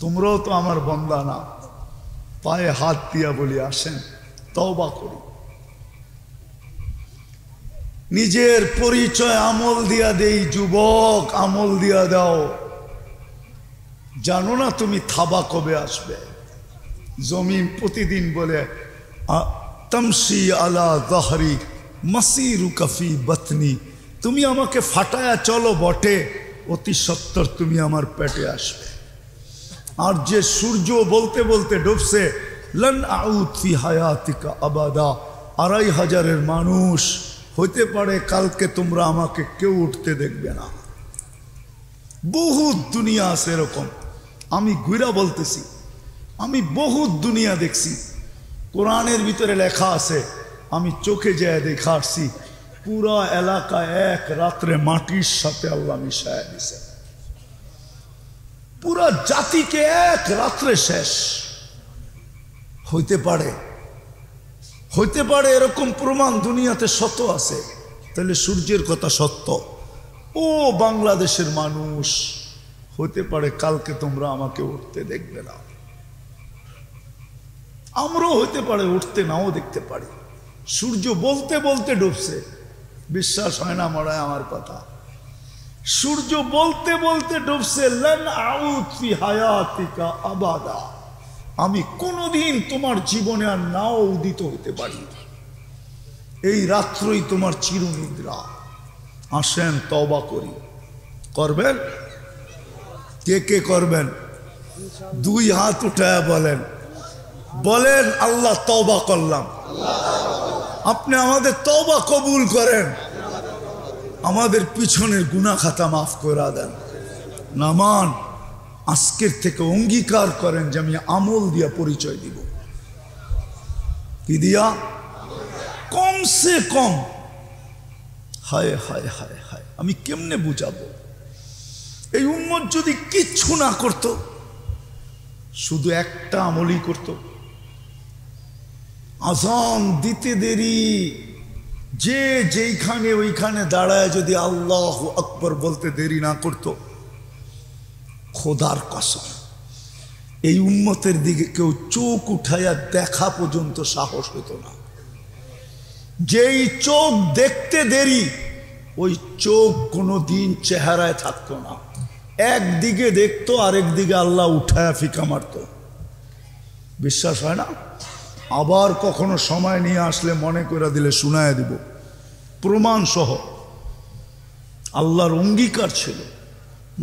তোমরাও তো আমার বন্দা না। পায়ে হাত দিয়া বলি, আসেন তওবা করি। নিজের পরিচয় আমল দিয়া দেই। যুবক, আমল দিয়া দাও। জানো না তুমি থাবা কবে আসবে? জমিন প্রতিদিন বলে, তমশি আলা যাহরি মাসিরুকা ফি বাতনি। তুমি আমাকে ফাটায়া চলো বটে, অতি সত্তর তুমি আমার পেটে আসবে। আর যে সূর্য বলতে বলতে ডুবছে, লন আউদ ফি হায়াতিকা আবাদা। 2500 মানুষ হতে পারে কালকে তোমরা আমাকে কেউ উঠতে দেখবে না। বহুত দুনিয়া আছে এরকম, আমি ঘুরা বলতেছি, আমি বহুত দুনিয়া দেখছি। কোরআনের ভিতরে লেখা আছে, আমি চোখে যায় দেখা আসছি, পুরা এলাকা এক রাত্রে মাটির সাথে আল্লাহ মিশায়া দিছে, পুরা জাতিকে এক রাত্রে শেষ। হইতে পারে, হইতে পারে এরকম প্রমাণ দুনিয়াতে শত আছে। তাহলে সূর্যের কথা সত্য। ও বাংলাদেশের মানুষ, হতে পারে কালকে তোমরা আমাকে উঠতে দেখবে না। আমরাও হইতে পারে উঠতে নাও দেখতে পারি। সূর্য বলতে বলতে ডুবছে, বিশ্বাস হয় না মনে হয় আমার কথা। সূর্য বলতে বলতে ডুবছে, লান আউদ ফি হায়াতিকা আবাদা, আমি কোনোদিন তোমার জীবনে আর নাও উদিত হতে পারি। এই রাত্রই তোমার চিরনিদ্রা। আসেন তওবা করি। করবেন? কে কে করবেন? দুই হাত উঠায় বলেন, বলেন আল্লাহ তওবা করলাম। আপনি আমাদের তওবা কবুল করেন, আমাদের পিছনের গুনাহ খাতা মাফ করে দেন। নামান আজকের থেকে অঙ্গীকার করেন যে আমি আমল দিয়া পরিচয় দিব। কি দিয়া? কমসে কম। হায় হায় হায় হায়, আমি কেমনে বুঝাবো? এই উম্মত যদি কিচ্ছু না করত, শুধু একটা আমলই করত, আযান দিতে দেরি, যে যেইখানে ওইখানে দাঁড়ায় যদি আল্লাহু আকবার বলতে দেরি না করত, খোদার কসম এই উম্মতের দিকে কেউ চোখ উঠাইয়া দেখা পর্যন্ত সাহস হতো না। যেই চোখ দেখতে দেরি, ওই চোখ কোনো দিন চেহারায় থাকতো না। একদিকে দেখতো, আরেক দিকে আল্লাহ উঠায়া ফিকা মারত। বিশ্বাস হয় না? আবার কখনো সময় নিয়ে আসলে মনে করে দিলে শুনায় দিব, প্রমাণ সহ। আল্লাহর অঙ্গীকার ছিল,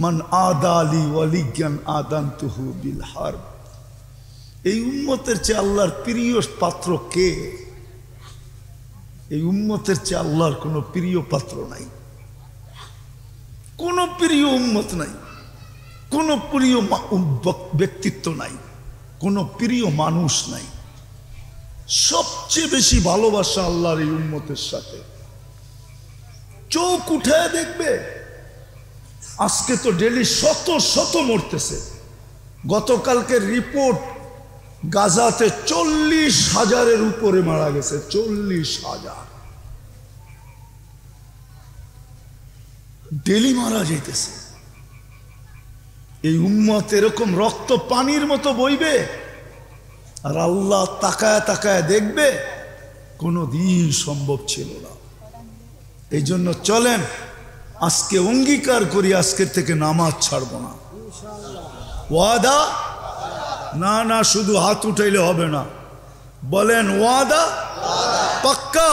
মান আদালি ওয়ালিয়ান আদানতুহু বিল হারব। এই উম্মতের চেয়ে আল্লাহর প্রিয় পাত্র কে? এই উম্মতের চেয়ে আল্লাহর কোনো প্রিয় পাত্র নাই, কোনো প্রিয় উম্মত নাই, কোনো প্রিয় ব্যক্তিত্ব নাই, কোনো প্রিয় মানুষ নাই। সবচেয়ে বেশি ভালোবাসা আল্লাহর এই উম্মতের সাথে। চোখ উঠায় দেখবে, আজকে তো ডেলি শত শত মরতেছে। গতকালকে রিপোর্ট, গাজাতে 40,000-এর উপরে মারা গেছে। 40,000 ডেলি মারা যাইতেছে। এই উম্মত এরকম রক্ত পানির মতো বইবে, আর আল্লাহ তাকায় তাকায় দেখবে? কোনো দিন সম্ভব ছিল না। এই জন্য চলেন আজকে অঙ্গীকার করি, আজকের থেকে নামাজ ছাড়ব না। ওয়াদা? না না, শুধু হাত উঠাইলে হবে না, বলেন ওয়াদা? পাক্কা?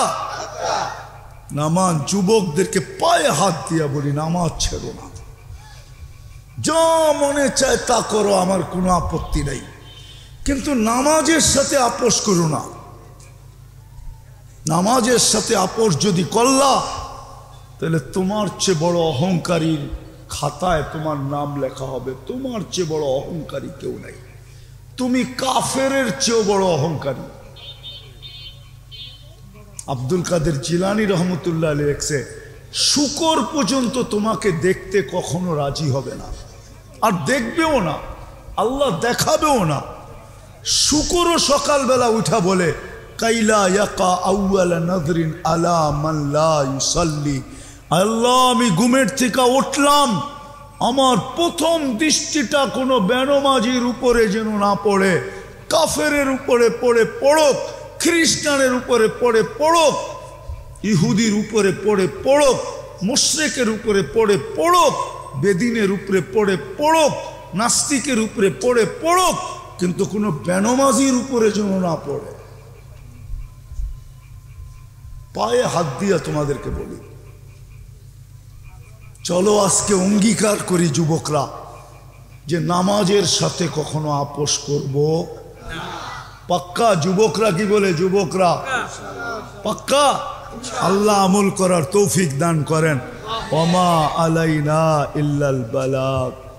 নামাজ যুবকদেরকে পায়ে হাত দিয়া বলি, নামাজ ছেড়ো না। যা মনে চায় তা করো, আমার কোনো আপত্তি নেই, কিন্তু নামাজের সাথে আপোষ করো না। নামাজের সাথে আপোষ যদি করলা, তাহলে তোমার চেয়ে বড় অহংকারীর খাতায় তোমার নাম লেখা হবে। তোমার চেয়ে বড় অহংকারী কেউ নাই, তুমি কাফেরের চেয়েও বড় অহংকারী। আব্দুল কাদের জিলানী রহমতুল্লাহ আলাইহি লেখছে, শুকর পর্যন্ত তোমাকে দেখতে কখনো রাজি হবে না, আর দেখবেও না, আল্লাহ দেখাবেও না। শুকরও সকালবেলা উঠা বলে, কাইলা ইয়াকা আউয়ালা নাযরিন আলা মান লা ইউসাল্লি, আল্লাহ আমি ঘুমের থেকে উঠলাম, আমার প্রথম দৃষ্টিটা কোনো বেনমাজির উপরে যেন না পড়ে, কাফেরের উপরে পড়ে পড়ুক, খ্রিস্টানের উপরে পড়ে পড়ুক, ইহুদির উপরে পড়ে পড়ুক, মুশরিকের উপরে পড়ে পড়ুক, বেদিনের উপরে পড়ে পড়ুক, নাস্তিকের উপরে পড়ে পড়ুক, কিন্তু কোনো বেনমাজির উপরে যেন না পড়ে। পায়ে হাত দিয়া তোমাদেরকে বলি, চলো আজকে অঙ্গীকার করি যুবকরা, যে নামাজের সাথে কখনো আপোষ করব পাক্কা? যুবকরা কি বলে? যুবকরা পাক্কা? আল্লাহ আমল করার তৌফিক দান করেন। ওমা আলাইনা ইল্লাল বালাগ।